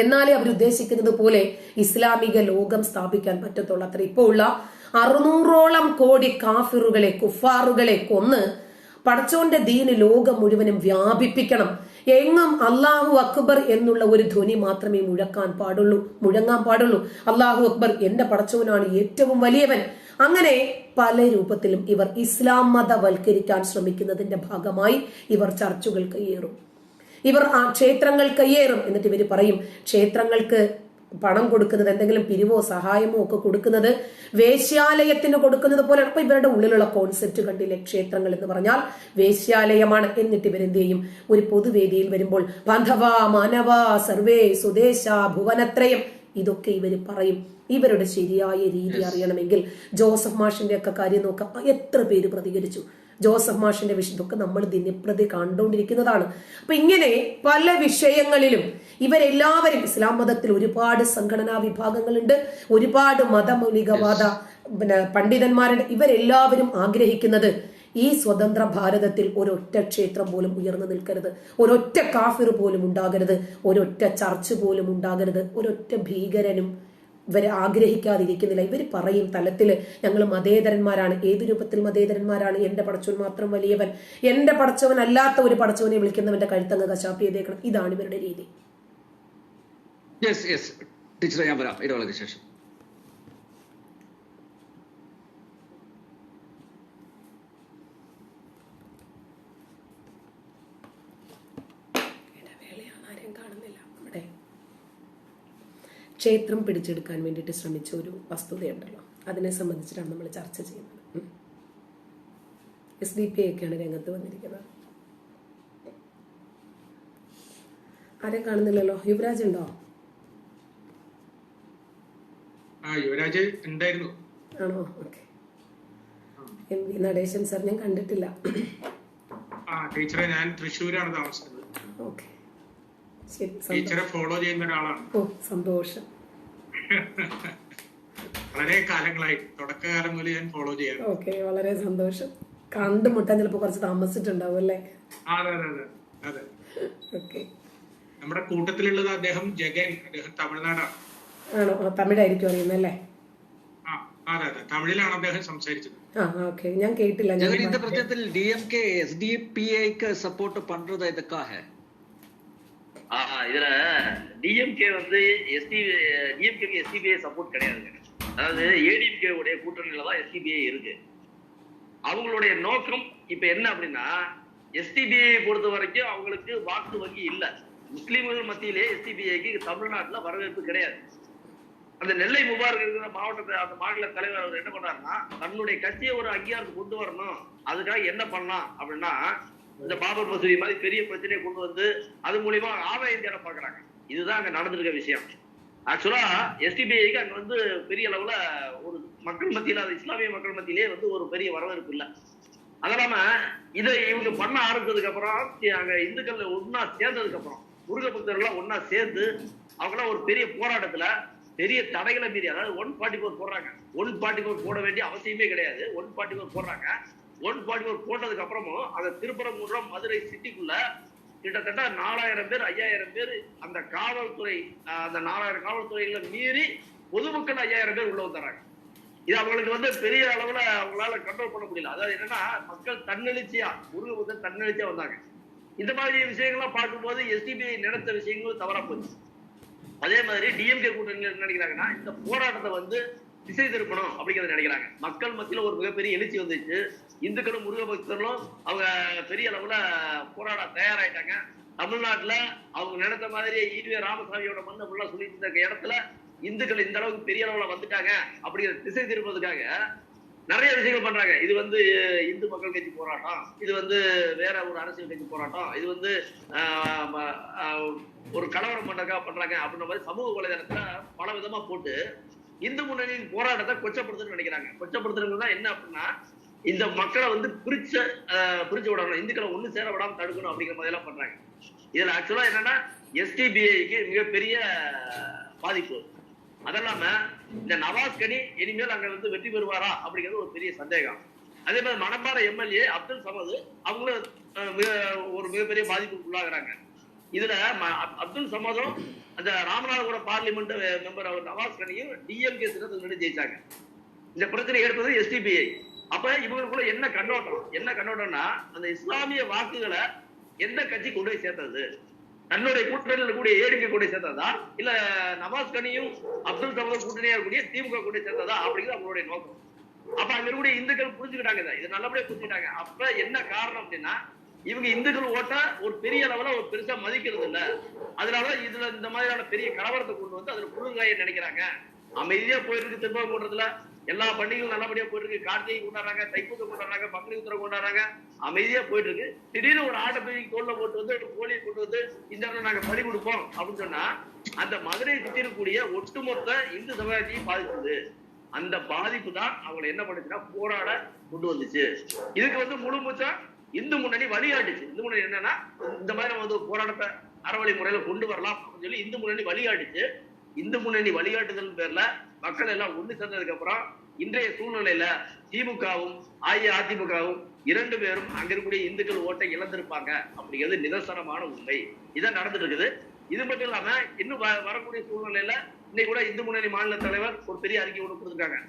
എന്നാലേ അവരുദ്ദേശിക്കുന്നത് പോലെ ഇസ്ലാമിക ലോകം സ്ഥാപിക്കാൻ പറ്റത്തുള്ളത്രേ. ഇപ്പോൾ ഉള്ള 600ഓളം കോടി കാഫിറുകളെ, കുഫാറുകളെ കൊന്ന് പടച്ചോന്റെ ദീന് ലോകം മുഴുവനും വ്യാപിപ്പിക്കണം. എങ്ങും അല്ലാഹു അക്ബർ എന്നുള്ള ഒരു ധ്വനി മാത്രമേ മുഴങ്ങാൻ പാടുള്ളൂ. അല്ലാഹു അക്ബർ, എന്റെ പടച്ചോനാണ് ഏറ്റവും വലിയവൻ. അങ്ങനെ പല രൂപത്തിലും ഇവർ ഇസ്ലാം മതവൽക്കരിക്കാൻ ശ്രമിക്കുന്നതിന്റെ ഭാഗമായി ഇവർ ചർച്ചുകൾ കയ്യേറും, ഇവർ ആ ക്ഷേത്രങ്ങൾ കയ്യേറും. എന്നിട്ട് ഇവർ പറയും ക്ഷേത്രങ്ങൾക്ക് പണം കൊടുക്കുന്നത്, എന്തെങ്കിലും പിരിവോ സഹായമോ ഒക്കെ കൊടുക്കുന്നത് വേശ്യാലയത്തിന് കൊടുക്കുന്നത് പോലെയാണ്. അപ്പൊ ഇവരുടെ ഉള്ളിലുള്ള കോൺസെപ്റ്റ് കണ്ടില്ലേ, ക്ഷേത്രങ്ങൾ എന്ന് പറഞ്ഞാൽ വേശ്യാലയമാണ്. എന്നിട്ട് ഇവരെന്ത് ചെയ്യും? ഒരു പൊതുവേദിയിൽ വരുമ്പോൾ ബാന്ധവ മാനവ സർവേ സ്വദേശ ഭുവനത്രയം, ഇതൊക്കെ ഇവർ പറയും. ഇവരുടെ ശരിയായ രീതി അറിയണമെങ്കിൽ ജോസഫ് മാഷിന്റെ ഒക്കെ കാര്യം നോക്കാം. എത്ര പേര് പ്രതികരിച്ചു? ജോസഫ് മാഷിന്റെ വിഷയം ഇതൊക്കെ നമ്മൾ ദിനപ്രതി കണ്ടുകൊണ്ടിരിക്കുന്നതാണ്. അപ്പൊ ഇങ്ങനെ പല വിഷയങ്ങളിലും ഇവരെല്ലാവരും, ഇസ്ലാം മതത്തിൽ ഒരുപാട് സംഘടനാ വിഭാഗങ്ങളുണ്ട്, ഒരുപാട് മതമൗലികവാദ പണ്ഡിതന്മാരുണ്ട്. ഇവരെല്ലാവരും ആഗ്രഹിക്കുന്നത് ഈ സ്വതന്ത്ര ഭാരതത്തിൽ ഒരൊറ്റ ക്ഷേത്രം പോലും ഉയർന്നു നിൽക്കരുത്, ഒരൊറ്റ കാഫിർ പോലും ഉണ്ടാകരുത്, ഒരൊറ്റ ചർച്ച് പോലും ഉണ്ടാകരുത്, ഒരൊറ്റ ഭീകരനും ഇവരെ ആഗ്രഹിക്കാതിരിക്കുന്നില്ല. ഇവർ പറയും തലത്തില് ഞങ്ങൾ മതേതരന്മാരാണ്. ഏത് രൂപത്തിൽ മതേതരന്മാരാണ്? എന്റെ പടച്ചവൻ മാത്രം വലിയവൻ, എന്റെ പടച്ചവൻ അല്ലാത്ത ഒരു പടച്ചവനെ വിളിക്കുന്നവന്റെ കഴുത്തങ്ങ് കശാപ്പ് ചെയ്തേക്കണം. ഇതാണ് ഇവരുടെ രീതി. ടീച്ചറെ ഞാൻ വരാം ഇടവേളയ്ക്ക് ശേഷം. ക്ഷേത്രം പിടിച്ചെടുക്കാൻ വേണ്ടിയിട്ട് ശ്രമിച്ച ഒരു വസ്തുതയുണ്ടല്ലോ, അതിനെ സംബന്ധിച്ചിട്ടാണ് നമ്മൾ ചർച്ച ചെയ്യുന്നത്. SDP ഒക്കെയാണ് രംഗത്ത് വന്നിരിക്കുന്നത്. ആരെയും കാണുന്നില്ലല്ലോ. യുവരാജ് ഉണ്ടോ? യുവരാജ് ഉണ്ടായിരുന്നു. ആണോ? ഓക്കെ. MV നടേശൻ സാർ ഞാൻ കണ്ടിട്ടില്ല. ടീച്ചറെ, ഞാൻ തൃശ്ശൂരാണ് താമസിക്കുന്നത്. ഓക്കെ, ശരി. ടീച്ചറെ ഫോളോ ചെയ്യുന്ന ഒരാളാണ്. ഓ, സന്തോഷം. വളരെ കാലങ്ങളായി, തുടക്കകാലം മുതൽ ഞാൻ ഫോളോ ചെയ്യാം. ഓക്കെ, വളരെ സന്തോഷം. കണ്ടുമുട്ടാൻ ചിലപ്പോ കുറച്ച് താമസിച്ചിട്ടുണ്ടാവും അല്ലേ? അതെ. ഓക്കെ. നമ്മുടെ കൂട്ടത്തിലുള്ളത് അദ്ദേഹം ജഗൻ, അദ്ദേഹം തമിഴ്നാടാണ്. ആണോ? തമിഴായിരിക്കും അറിയുന്നല്ലേ? അതെ, തമിഴിലാണ് അദ്ദേഹം സംസാരിച്ചത്. ഓക്കെ, ഞാൻ കേട്ടില്ല. இந்த பிரச்சனையில் DMK SDPIக்கு சப்போர்ட் பண்றது எதுக்காக? இதுல டிஎம்கே வந்து டிஎம்கேக்கு SDPI சப்போர்ட் கிடையாதுங்க. அதாவது ADMK உடைய கூட்டணியில தான் SDPI இருக்கு. அவங்களுடைய நோக்கம் இப்ப என்ன அப்படின்னா, SDPI பொறுத்த வரைக்கும் அவங்களுக்கு வாக்கு வங்கி இல்ல. முஸ்லிம்கள் மத்தியிலே SDPIக்கு தமிழ்நாட்டுல வரவேற்பு கிடையாது. அந்த நெல்லை முபாரக் இருக்கிற மாவட்டத்தை, அந்த மாநில தலைவர் அவர் என்ன பண்ணாருன்னா, தன்னுடைய கட்சியை ஒரு அங்கீகாரத்துக்கு கொண்டு வரணும். அதுக்காக என்ன பண்ணலாம் அப்படின்னா, இந்த பாபர் மசூதி மாதிரி பெரிய பிரச்சனையை கொண்டு வந்து அது மூலியமா ஆதாயம் தேட பாக்குறாங்க. இதுதான் அங்க நடந்திருக்க விஷயம். ஆக்சுவலா SDPIக்கு அங்க வந்து பெரிய அளவுல ஒரு மக்கள் மத்தியில, அது இஸ்லாமிய மக்கள் மத்தியிலே வந்து ஒரு பெரிய வரவேற்பு இல்லை. அதனால இதை இவங்க பண்ண ஆரம்பிச்சதுக்கு அப்புறம், அங்க இந்துக்கள் ஒன்னா சேர்ந்ததுக்கு அப்புறம், முருக பக்தர்கள் ஒன்னா சேர்ந்து அவங்களாம் ஒரு பெரிய போராட்டத்துல பெரிய தடைகளை மீறி, அதாவது 144 போடுறாங்க. 144 போட வேண்டிய அவசியமே கிடையாது. 144 போடுறாங்க. 144 போட்டதுக்கு அப்புறமும் அந்த திருப்பரங்குன்றம் மதுரை சிட்டிக்குள்ள கிட்டத்தட்ட 4000 பேர் 5000 பேர் அந்த காவல்துறை, அந்த 4000 காவல்துறைகளை மீறி பொதுமக்கள் 5000 பேர் உள்ள வந்துறாங்க. இது அவங்களுக்கு வந்து பெரிய அளவுல அவங்களால கண்ட்ரோல் பண்ண முடியல. அதாவது என்னன்னா, மக்கள் தன்னெழுச்சியா, முருகபக்தர் தன்னெழுச்சியா வந்தாங்க. இந்த மாதிரி விஷயங்கள்லாம் பார்க்கும்போது SDPI நினைத்த விஷயங்களும் தவறா போச்சு. அதே மாதிரி DMK கூட்டணியில் என்ன நினைக்கிறாங்கன்னா, இந்த போராட்டத்தை வந்து திசை திருப்பணும் அப்படிங்கிறத நினைக்கிறாங்க. மக்கள் மத்தியில ஒரு மிகப்பெரிய எழுச்சி வந்துச்சு. இந்துக்களும் முருக பக்தர்களும் அவங்க பெரிய அளவுல போராட தயாராயிட்டாங்க. தமிழ்நாட்டுல அவங்க நினைத்த மாதிரி ஈவே ராமசாமியோட மண்ணை ஃபுல்லா சொல்லிட்டு இருக்க இடத்துல இந்துக்கள் இந்த அளவுக்கு பெரிய அளவுல வந்துட்டாங்க அப்படிங்கிற திசை திருப்பதுக்காக நிறைய விஷயங்கள் பண்றாங்க. இது இந்து மக்கள் கட்சி போராட்டம், இது வேற ஒரு அரசியல் கட்சி போராட்டம், இது ஒரு கலவரம் பண்றாங்க அப்படின்ற மாதிரி சமூக வலைதளத்துல பல விதமா போட்டு இந்து முன்னணியின் போராட்டத்தை கொச்சப்படுத்துன்னு நினைக்கிறாங்க. கொச்சப்படுத்துறதுன்னா என்ன அப்படின்னா, இந்த மக்களை பிரிச்சு விடணும், இந்துக்களை ஒண்ணு சேர விடாம தடுக்கணும் அப்படிங்கிற மாதிரி எல்லாம் பண்றாங்க. இதுல ஆக்சுவலா என்னன்னா எஸ்டிபிஐக்கு மிகப்பெரிய பாதிப்பு. அதெல்லாம இந்த நவாஸ் கனி இனிமேல் அங்க வெற்றி பெறுவாரா அப்படிங்கிறது ஒரு பெரிய சந்தேகம். அதே மாதிரி மணப்பாறை எம்எல்ஏ அப்துல் சமது அவங்களும் ஒரு மிகப்பெரிய பாதிப்புக்கு உள்ளாகிறாங்க. இதுல அப்துல் சமதும் அந்த ராமநாதபுரம் பார்லிமெண்ட் மெம்பர் அவர் நவாஸ் கனியும் டிஎம்கே சின்னத்தில் நின்று ஜெயிச்சாங்க. இந்த பிரச்சனை எடுத்தது எஸ்டிபிஐ. அப்ப இவங்களுக்குள்ள என்ன கண்ணோட்டம்னா, அந்த இஸ்லாமிய வாக்குகளை எந்த கட்சி கொண்டு போய் சேர்த்தது, தன்னுடைய கூட்டணியில் கூடிய ஏடிஎம்கே கூட சேர்த்ததா, இல்ல நவாஸ் கனியும் அப்துல் சமதும் கூட்டணியா கூடிய திமுக கூட சேர்த்ததா அப்படிங்கிறது அவங்களுடைய நோக்கம். அப்ப அங்க இருக்கக்கூடிய இந்துக்கள் புரிஞ்சுக்கிட்டாங்க, இது நல்லபடியா புரிஞ்சுக்கிட்டாங்க. அப்ப என்ன காரணம் அப்படின்னா, இவங்க இந்துக்கள் ஓட்ட ஒரு பெரிய அளவுல ஒரு பெருசா மதிக்கிறது இல்ல. அதனால இதுல இந்த மாதிரியான பெரிய கலவரத்தை கொண்டு வந்து அதுல புழுங்காய நினைக்கிறாங்க. அமைதியா போயிருக்கு திருப்பரங்குன்றத்துல எல்லா பண்டிகைகளும் நல்லபடியா போயிட்டு இருக்கு. கார்த்திகை கொண்டாடுறாங்க, தைப்பூசம் கொண்டாடுறாங்க, பங்குனி உத்திரம் கொண்டாடுறாங்க, அமைதியா போயிட்டு இருக்கு. திடீர்னு ஒரு ஆட்டை போய் தோல்ல போட்டு ஒரு கோழியை கொண்டு வந்து இந்த நாங்க பலி கொடுப்போம் அப்படின்னு சொன்னா அந்த மதுரையை சுற்றி இருக்கக்கூடிய ஒட்டுமொத்த இந்து சமுதாயத்தையும் பாதிச்சது. அந்த பாதிப்பு தான் அவங்களை என்ன பண்ணுச்சுன்னா போராட கொண்டு வந்துச்சு. இதுக்கு முழு மூச்சா இந்து முன்னணி வழிகாட்டுச்சு. இந்து முன்னணி என்னன்னா, இந்த மாதிரி போராட்டத்தை அறவழி முறையில கொண்டு வரலாம் அப்படின்னு சொல்லி இந்து முன்னணி வழிகாட்டுச்சு. இந்து முன்னணி வழிகாட்டுதல் பேர்ல மக்கள் எல்லாம் ஒண்ணு சேர்ந்ததுக்கு அப்புறம் இன்றைய சூழ்நிலையில திமுகவும் அஇஅதிமுகவும் 2 பேரும் அங்க இருக்கக்கூடிய இந்துக்கள் ஓட்டை இழந்திருப்பாங்க அப்படிங்கிறது நிதர்சனமான உண்மை. இதான் நடந்துட்டு இருக்குது. இது மட்டும் இல்லாம இன்னும் வரக்கூடிய சூழ்நிலையில இன்னைக்கு கூட இந்து முன்னணி மாநில தலைவர் ஒரு பெரிய அறிக்கை ஒண்ணு கொடுத்திருக்காங்க.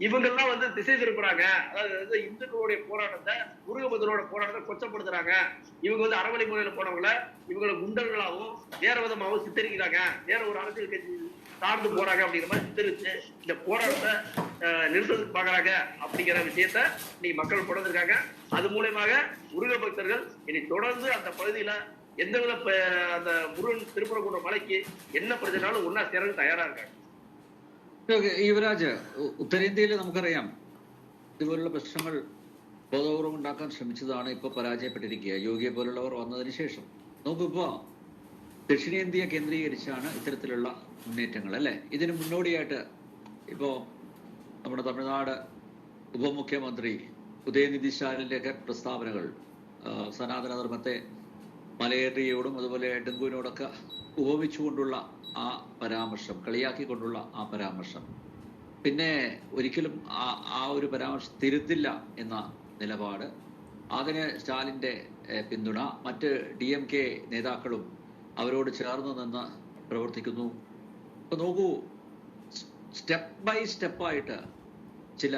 இவங்கெல்லாம் திசை திருப்புறாங்க, அதாவது இந்துக்களுடைய போராட்டத்தை முருகபக்தரோட போராட்டத்தை கொச்சப்படுத்துறாங்க. இவங்க அறவழி முறையில போனவங்கள இவங்களை குண்டர்களாகவும் வேற விதமாகவும் சித்தரிக்கிறாங்க, வேற ஒரு அரசியல் கட்சி சார்ந்து போறாங்க அப்படிங்கிற மாதிரி சித்தரிச்சு இந்த போராட்டத்தை நிறுத்தத்துக்கு பாக்குறாங்க அப்படிங்கிற விஷயத்த இன்னைக்கு மக்கள் தொடர்ந்துருக்காங்க. அது மூலமாக முருக பக்தர்கள் இனி தொடர்ந்து அந்த பகுதியில எந்தவித அந்த முருகன் திருப்பரங்குன்ற மலைக்கு என்ன பிரச்சனாலும் ஒன்னா சேர தயாரா இருக்காங்க. യുവരാജ്, ഉത്തരേന്ത്യയിൽ നമുക്കറിയാം ഇതുപോലുള്ള പ്രശ്നങ്ങൾ ബോധപൂർവം ഉണ്ടാക്കാൻ ശ്രമിച്ചതാണ് ഇപ്പോൾ പരാജയപ്പെട്ടിരിക്കുക. യോഗിയെ പോലുള്ളവർ വന്നതിന് ശേഷം നോക്കിപ്പോ ദക്ഷിണേന്ത്യ കേന്ദ്രീകരിച്ചാണ് ഇത്തരത്തിലുള്ള മുന്നേറ്റങ്ങൾ അല്ലെ. ഇതിന് മുന്നോടിയായിട്ട് ഇപ്പോ നമ്മുടെ തമിഴ്നാട് ഉപമുഖ്യമന്ത്രി ഉദയനിധി സ്റ്റാലിന്റെയൊക്കെ പ്രസ്താവനകൾ സനാതന ധർമ്മത്തെ മലയേറിയോടും അതുപോലെ ഡെങ്കുവിനോടൊക്കെ ഉപമിച്ചുകൊണ്ടുള്ള ആ പരാമർശം, കളിയാക്കിക്കൊണ്ടുള്ള ആ പരാമർശം, പിന്നെ ഒരിക്കലും ആ ഒരു പരാമർശം തിരുത്തില്ല എന്ന നിലപാട്, അതിന് സ്റ്റാലിന്റെ പിന്തുണ, മറ്റ് DMK നേതാക്കളും അവരോട് ചേർന്ന് നിന്ന് പ്രവർത്തിക്കുന്നു. ഇപ്പൊ നോക്കൂ, സ്റ്റെപ്പ് ബൈ സ്റ്റെപ്പായിട്ട് ചില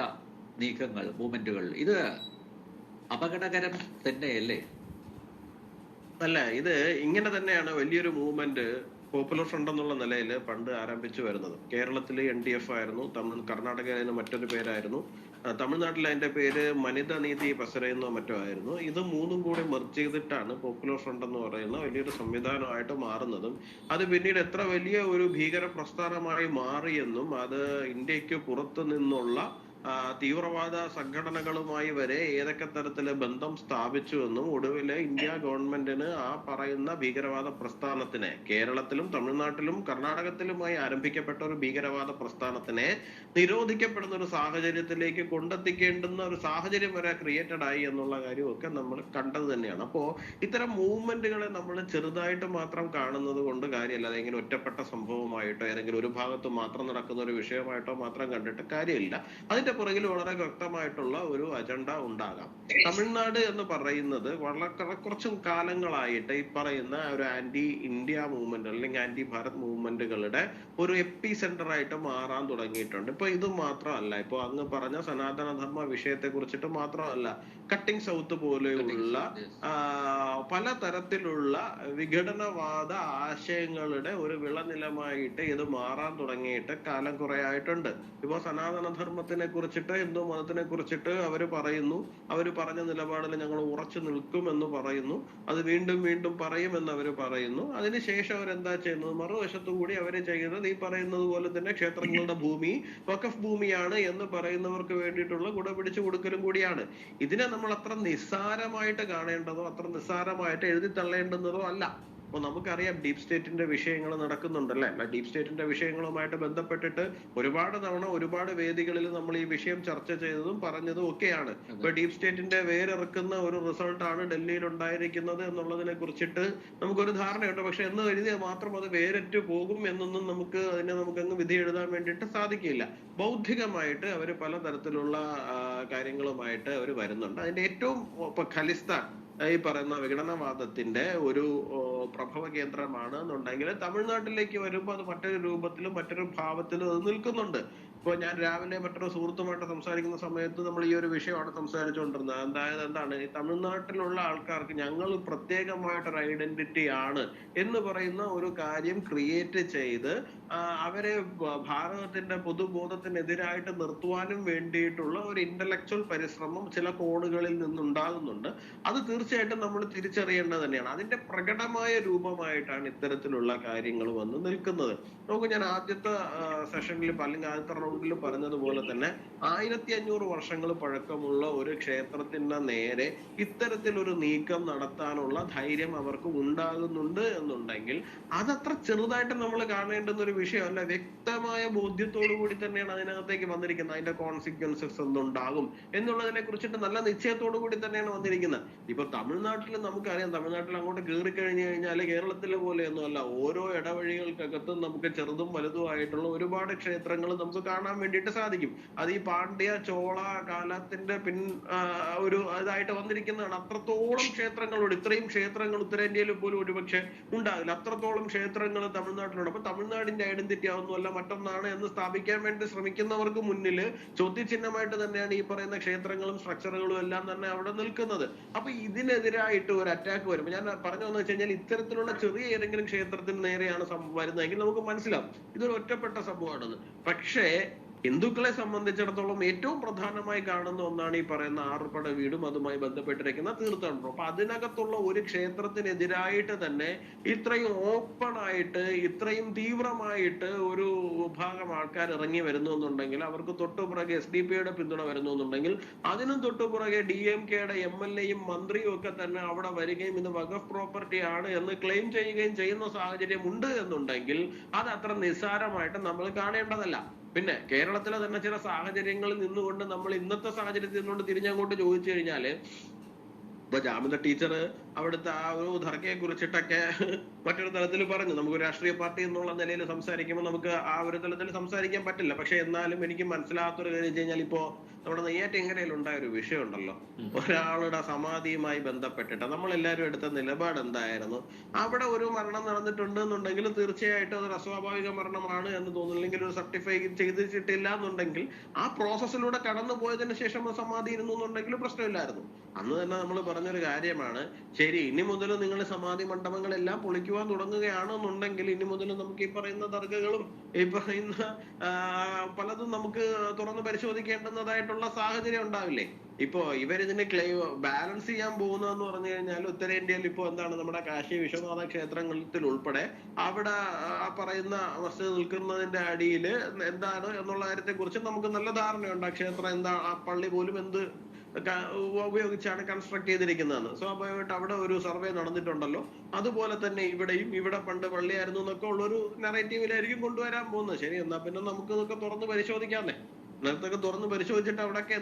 നീക്കങ്ങൾ, മൂവ്മെന്റുകൾ, ഇത് അപകടകരം തന്നെയല്ലേ? അല്ല, ഇത് ഇങ്ങനെ തന്നെയാണ് വലിയൊരു മൂവ്മെന്റ് പോപ്പുലർ ഫ്രണ്ട് എന്നുള്ള നിലയിൽ പണ്ട് ആരംഭിച്ചു വരുന്നത്. കേരളത്തിൽ NDF ആയിരുന്നു, കർണാടകയിൽ മറ്റൊരു പേരായിരുന്നു, തമിഴ്നാട്ടിൽ അതിന്റെ പേര് മനിത നീതി പസരയെന്നോ മറ്റോ ആയിരുന്നു. ഇത് മൂന്നും കൂടി മെർജ് ചെയ്തിട്ടാണ് പോപ്പുലർ ഫ്രണ്ട് എന്ന് പറയുന്ന വലിയൊരു സംവിധാനമായിട്ട് മാറുന്നതും അത് പിന്നീട് എത്ര വലിയ ഒരു ഭീകര പ്രസ്ഥാനമായി മാറിയെന്നും അത് ഇന്ത്യക്ക് പുറത്തു നിന്നുള്ള തീവ്രവാദ സംഘടനകളുമായി വരെ ഏതൊക്കെ തരത്തില് ബന്ധം സ്ഥാപിച്ചുവെന്നും ഒടുവില് ഇന്ത്യ ഗവൺമെന്റിന് ആ പറയുന്ന ഭീകരവാദ പ്രസ്ഥാനത്തിനെ, കേരളത്തിലും തമിഴ്നാട്ടിലും കർണാടകത്തിലുമായി ആരംഭിക്കപ്പെട്ട ഒരു ഭീകരവാദ പ്രസ്ഥാനത്തിനെ നിരോധിക്കപ്പെടുന്ന ഒരു സാഹചര്യത്തിലേക്ക് കൊണ്ടെത്തിക്കേണ്ടുന്ന ഒരു സാഹചര്യം വരെ ക്രിയേറ്റഡ് ആയി എന്നുള്ള കാര്യമൊക്കെ നമ്മൾ കണ്ടത് തന്നെയാണ്. അപ്പോ ഇത്തരം മൂവ്മെന്റുകളെ നമ്മൾ ചെറുതായിട്ട് മാത്രം കാണുന്നത് കൊണ്ട് കാര്യമില്ല. അതെങ്കിലും ഒറ്റപ്പെട്ട സംഭവമായിട്ടോ ഏതെങ്കിലും ഒരു ഭാഗത്ത് മാത്രം നടക്കുന്ന ഒരു വിഷയമായിട്ടോ മാത്രം കണ്ടിട്ട് കാര്യമില്ല. അതിന്റെ അതിന്റെ പുറകിൽ വളരെ വ്യക്തമായിട്ടുള്ള ഒരു അജണ്ട ഉണ്ടാകാം. തമിഴ്നാട് എന്ന് പറയുന്നത് വളരെ കുറച്ചും കാലങ്ങളായിട്ട് ഈ പറയുന്ന ഒരു ആന്റി ഇന്ത്യ മൂവ്മെന്റ് അല്ലെങ്കിൽ ആന്റി ഭാരത് മൂവ്മെന്റുകളുടെ ഒരു എപ്പി സെന്റർ ആയിട്ട് മാറാൻ തുടങ്ങിയിട്ടുണ്ട്. ഇപ്പൊ ഇത് മാത്രമല്ല, ഇപ്പൊ അങ്ങ് പറഞ്ഞ സനാതനധർമ്മ വിഷയത്തെ കുറിച്ചിട്ട് മാത്രമല്ല, കട്ടിംഗ് സൗത്ത് പോലെയുള്ള പലതരത്തിലുള്ള വിഘടനവാദ ആശയങ്ങളുടെ ഒരു വിളനിലമായിട്ട് ഇത് മാറാൻ തുടങ്ങിയിട്ട് കാലം കുറെ ആയിട്ടുണ്ട്. ഇപ്പൊ സനാതനധർമ്മത്തിനെ കുറിച്ചിട്ട്, ഹിന്ദു മതത്തിനെ കുറിച്ചിട്ട് അവര് പറയുന്നു, അവര് പറഞ്ഞ നിലപാടിൽ ഞങ്ങൾ ഉറച്ചു നിൽക്കുമെന്ന് പറയുന്നു, അത് വീണ്ടും വീണ്ടും പറയുമെന്ന് അവര് പറയുന്നു. അതിനുശേഷം അവരെന്താ ചെയ്യുന്നത്? മറുവശത്തു കൂടി അവര് ചെയ്യുന്നത് ഈ പറയുന്നത് പോലെ തന്നെ ക്ഷേത്രങ്ങളുടെ ഭൂമി വഖഫ് ഭൂമിയാണ് എന്ന് പറയുന്നവർക്ക് വേണ്ടിയിട്ടുള്ള കുട പിടിച്ചു കൊടുക്കലും കൂടിയാണ്. ഇതിനെ നമ്മൾ അത്ര നിസ്സാരമായിട്ട് കാണേണ്ടതോ അത്ര നിസ്സാരമായിട്ട് എഴുതി തള്ളേണ്ടുന്നതോ അല്ല. അപ്പൊ നമുക്കറിയാം ഡീപ് സ്റ്റേറ്റിന്റെ വിഷയങ്ങൾ നടക്കുന്നുണ്ടല്ലേ. ഡീപ് സ്റ്റേറ്റിന്റെ വിഷയങ്ങളുമായിട്ട് ബന്ധപ്പെട്ടിട്ട് ഒരുപാട് തവണ ഒരുപാട് വേദികളിൽ നമ്മൾ ഈ വിഷയം ചർച്ച ചെയ്തതും പറഞ്ഞതും ഒക്കെയാണ്. ഇപ്പൊ ഡീപ് സ്റ്റേറ്റിന്റെ വേരിറക്കുന്ന ഒരു റിസൾട്ടാണ് ഡൽഹിയിൽ ഉണ്ടായിരിക്കുന്നത് എന്നുള്ളതിനെ കുറിച്ചിട്ട് നമുക്കൊരു ധാരണയുണ്ട്. പക്ഷെ എന്ന് കരുതിയാൽ മാത്രം അത് വേരറ്റ് പോകും എന്നൊന്നും നമുക്കങ്ങ് വിധി എഴുതാൻ വേണ്ടിയിട്ട് സാധിക്കില്ല. ബൗദ്ധികമായിട്ട് അവർ പലതരത്തിലുള്ള കാര്യങ്ങളുമായിട്ട് അവർ വരുന്നുണ്ട്. അതിന്റെ ഏറ്റവും ഖലിസ്ഥാൻ ഈ പറയുന്ന വിഘടനവാദത്തിന്റെ ഒരു പ്രഭവ കേന്ദ്രമാണ് എന്നുണ്ടെങ്കിൽ തമിഴ്നാട്ടിലേക്ക് വരുമ്പോൾ അത് മറ്റൊരു രൂപത്തിലും മറ്റൊരു ഭാവത്തിലും അത് നിൽക്കുന്നുണ്ട്. ഇപ്പൊ ഞാൻ രാവിലെ മറ്റൊരു സുഹൃത്തുമായിട്ട് സംസാരിക്കുന്ന സമയത്ത് നമ്മൾ ഈ ഒരു വിഷയമാണ് സംസാരിച്ചുകൊണ്ടിരുന്നത്. അതായത് എന്താണ്, ഈ തമിഴ്നാട്ടിലുള്ള ആൾക്കാർക്ക് ഞങ്ങൾ പ്രത്യേകമായിട്ടൊരു ഐഡന്റിറ്റി ആണ് എന്ന് പറയുന്ന ഒരു കാര്യം ക്രിയേറ്റ് ചെയ്ത് അവരെ ഭാരതത്തിന്റെ പൊതുബോധത്തിനെതിരായിട്ട് നിർത്തുവാനും വേണ്ടിയിട്ടുള്ള ഒരു ഇന്റലക്ച്വൽ പരിശ്രമം ചില കോണുകളിൽ നിന്നുണ്ടാകുന്നുണ്ട്. അത് തീർച്ചയായിട്ടും നമ്മൾ തിരിച്ചറിയേണ്ടത് തന്നെയാണ്. അതിന്റെ പ്രകടമായ രൂപമായിട്ടാണ് ഇത്തരത്തിലുള്ള കാര്യങ്ങൾ വന്ന് നിൽക്കുന്നത്. നമുക്ക് ഞാൻ ആദ്യത്തെ സെഷനിൽ അല്ലെങ്കിൽ ആദ്യത്തെ റൗണ്ടിൽ പറഞ്ഞതുപോലെ തന്നെ 1500 വർഷങ്ങൾ പഴക്കമുള്ള ഒരു ക്ഷേത്രത്തിന്റെ നേരെ ഇത്തരത്തിലൊരു നീക്കം നടത്താനുള്ള ധൈര്യം അവർക്ക് ഉണ്ടാകുന്നുണ്ട് എന്നുണ്ടെങ്കിൽ അതത്ര ചെറുതായിട്ട് നമ്മൾ കാണേണ്ടുന്ന ഒരു വിഷയമല്ല. വ്യക്തമായ ബോധ്യത്തോടു കൂടി തന്നെയാണ് അതിനകത്തേക്ക് വന്നിരിക്കുന്നത്. അതിന്റെ കോൺസിക്വൻസസ് എന്തുണ്ടാകും എന്നുള്ളതിനെ കുറിച്ചിട്ട് നല്ല നിശ്ചയത്തോടു കൂടി തന്നെയാണ് വന്നിരിക്കുന്നത്. ഇപ്പൊ തമിഴ്നാട്ടിൽ നമുക്കറിയാം, തമിഴ്നാട്ടിൽ അങ്ങോട്ട് കയറി കഴിഞ്ഞു കഴിഞ്ഞാൽ കേരളത്തിലെ പോലെയൊന്നും അല്ല. ഓരോ ഇടവഴികൾക്കകത്തും നമുക്ക് ചെറുതും വലുതുമായിട്ടുള്ള ഒരുപാട് ക്ഷേത്രങ്ങൾ നമുക്ക് കാണാൻ വേണ്ടിയിട്ട് സാധിക്കും. അത് ഈ പാണ്ഡ്യ ചോള കാലത്തിന്റെ ഒരു ഇതായിട്ട് വന്നിരിക്കുന്നതാണ്. അത്രത്തോളം ക്ഷേത്രങ്ങളോട്, ഇത്രയും ക്ഷേത്രങ്ങൾ ഉത്തരേന്ത്യയിൽ പോലും ഒരുപക്ഷെ ഉണ്ടാകില്ല. അത്രത്തോളം ക്ഷേത്രങ്ങൾ തമിഴ്നാട്ടിലുണ്ട്. അപ്പൊ തമിഴ്നാടിന്റെ ഐഡന്റിറ്റി ആവുന്നല്ല മറ്റൊന്നാണ് എന്ന് സ്ഥാപിക്കാൻ വേണ്ടി ശ്രമിക്കുന്നവർക്ക് മുന്നിൽ ചോദ്യചിഹ്നമായിട്ട് തന്നെയാണ് ഈ പറയുന്ന ക്ഷേത്രങ്ങളും സ്ട്രക്ചറുകളും എല്ലാം തന്നെ അവിടെ നിൽക്കുന്നത്. അപ്പൊ ഇതിനെതിരായിട്ട് ഒരു അറ്റാക്ക് വരുമ്പോൾ ഞാൻ പറഞ്ഞതെന്ന് വെച്ച് കഴിഞ്ഞാൽ ഇത്തരത്തിലുള്ള ചെറിയ ഏതെങ്കിലും ക്ഷേത്രത്തിന് നേരെയാണ് വരുന്നതെങ്കിൽ നമുക്ക് മനസ്സിലാവും ഇതൊരു ഒറ്റപ്പെട്ട സംഭവമാണെന്ന്. പക്ഷേ ഹിന്ദുക്കളെ സംബന്ധിച്ചിടത്തോളം ഏറ്റവും പ്രധാനമായി കാണുന്ന ഒന്നാണ് ഈ പറയുന്ന ആറുപട വീടും അതുമായി ബന്ധപ്പെട്ടിരിക്കുന്ന തീർത്ഥാടനം. അപ്പൊ അതിനകത്തുള്ള ഒരു ക്ഷേത്രത്തിനെതിരായിട്ട് തന്നെ ഇത്രയും ഓപ്പൺ ആയിട്ട് ഇത്രയും തീവ്രമായിട്ട് ഒരു വിഭാഗം ആൾക്കാർ ഇറങ്ങി വരുന്നു എന്നുണ്ടെങ്കിൽ, അവർക്ക് തൊട്ടുപുറകെ SDP-യുടെ പിന്തുണ വരുന്നു എന്നുണ്ടെങ്കിൽ, അതിനും തൊട്ടുപുറകെ DMK-യുടെ MLA-യും മന്ത്രിയും ഒക്കെ തന്നെ അവിടെ വരികയും ഇത് വഖഫ് പ്രോപ്പർട്ടി ആണ് എന്ന് ക്ലെയിം ചെയ്യുകയും ചെയ്യുന്ന സാഹചര്യം ഉണ്ട് എന്നുണ്ടെങ്കിൽ അത് അത്ര നിസ്സാരമായിട്ട് നമ്മൾ കാണേണ്ടതല്ല. പിന്നെ കേരളത്തിലെ തന്നെ ചില സാഹചര്യങ്ങളിൽ നിന്നുകൊണ്ട് നമ്മൾ ഇന്നത്തെ സാഹചര്യത്തിൽ നിന്നുകൊണ്ട് തിരിഞ്ഞങ്ങോട്ട് ചോദിച്ചു കഴിഞ്ഞാല്, ഇപ്പൊ ജാമിദ ടീച്ചർ അവിടുത്തെ ആ ഒരു ധർക്കയെ കുറിച്ചിട്ടൊക്കെ മറ്റൊരു തലത്തിൽ പറഞ്ഞു. നമുക്ക് രാഷ്ട്രീയ പാർട്ടി എന്നുള്ള നിലയിൽ സംസാരിക്കുമ്പോൾ നമുക്ക് ആ ഒരു തലത്തിൽ സംസാരിക്കാൻ പറ്റില്ല. പക്ഷെ എന്നാലും എനിക്ക് മനസ്സിലാത്തൊരു കാര്യം വെച്ച് കഴിഞ്ഞാൽ, ഇപ്പോ നമ്മുടെ നെയ്യാറ്റിൻകരയിൽ ഉണ്ടായ ഒരു വിഷയം ഉണ്ടല്ലോ, ഒരാളുടെ സമാധിയുമായി ബന്ധപ്പെട്ടിട്ട് നമ്മളെല്ലാവരും എടുത്ത നിലപാട് എന്തായിരുന്നു? അവിടെ ഒരു മരണം നടന്നിട്ടുണ്ട് എന്നുണ്ടെങ്കിൽ തീർച്ചയായിട്ടും അതൊരു അസ്വാഭാവിക മരണമാണ് എന്ന് തോന്നുന്നില്ലെങ്കിൽ, ഒരു സർട്ടിഫൈ ചെയ്തിട്ടില്ല എന്നുണ്ടെങ്കിൽ ആ പ്രോസസ്സിലൂടെ കടന്നു പോയതിനു ശേഷം സമാധി ഇരുന്നു എന്നുണ്ടെങ്കിൽ പ്രശ്നമില്ലായിരുന്നു. അന്ന് തന്നെ നമ്മൾ പറഞ്ഞൊരു കാര്യമാണ്, ശരി ഇനി മുതൽ നിങ്ങൾ സമാധി മണ്ഡപങ്ങളെല്ലാം പൊളിക്കുവാൻ തുടങ്ങുകയാണെന്നുണ്ടെങ്കിൽ ഇനി മുതൽ നമുക്ക് ഈ പറയുന്ന ദർഗകളും ഈ പറയുന്ന പലതും നമുക്ക് തുറന്ന് പരിശോധിക്കേണ്ടുന്നതായിട്ടുള്ള സാഹചര്യം ഉണ്ടാവില്ലേ? ഇപ്പോ ഇവരിതിനെ ബാലൻസ് ചെയ്യാൻ പോകുന്നതെന്ന് പറഞ്ഞു കഴിഞ്ഞാൽ, ഉത്തരേന്ത്യയിൽ ഇപ്പോ എന്താണ്, നമ്മുടെ കാശി വിശ്വനാഥ ക്ഷേത്രത്തിൽ ഉൾപ്പെടെ അവിടെ ആ പറയുന്ന മസ്ജിദ് നിൽക്കുന്നതിന്റെ അടിയിൽ എന്താണ് എന്നുള്ള കാര്യത്തെ കുറിച്ച് നമുക്ക് നല്ല ധാരണയുണ്ട്. ആ ക്ഷേത്രം എന്താ, ആ പള്ളി പോലും എന്ത് ഉപയോഗിച്ചാണ് കൺസ്ട്രക്ട് ചെയ്തിരിക്കുന്നതെന്ന്. സ്വാഭാവികമായിട്ട് അവിടെ ഒരു സർവേ നടന്നിട്ടുണ്ടല്ലോ. അതുപോലെ തന്നെ ഇവിടെയും, ഇവിടെ പണ്ട് പള്ളിയായിരുന്നു എന്നൊക്കെ ഉള്ളൊരു നെറേറ്റീവിലായിരിക്കും കൊണ്ടുവരാൻ പോകുന്നത്. ശരി, എന്നാ പിന്നെ നമുക്ക് ഇതൊക്കെ തുറന്ന് പരിശോധിക്കാന്നേ. നേരത്തൊക്കെ തുറന്ന് പരിശോധിച്ചിട്ട് അവിടെയൊക്കെ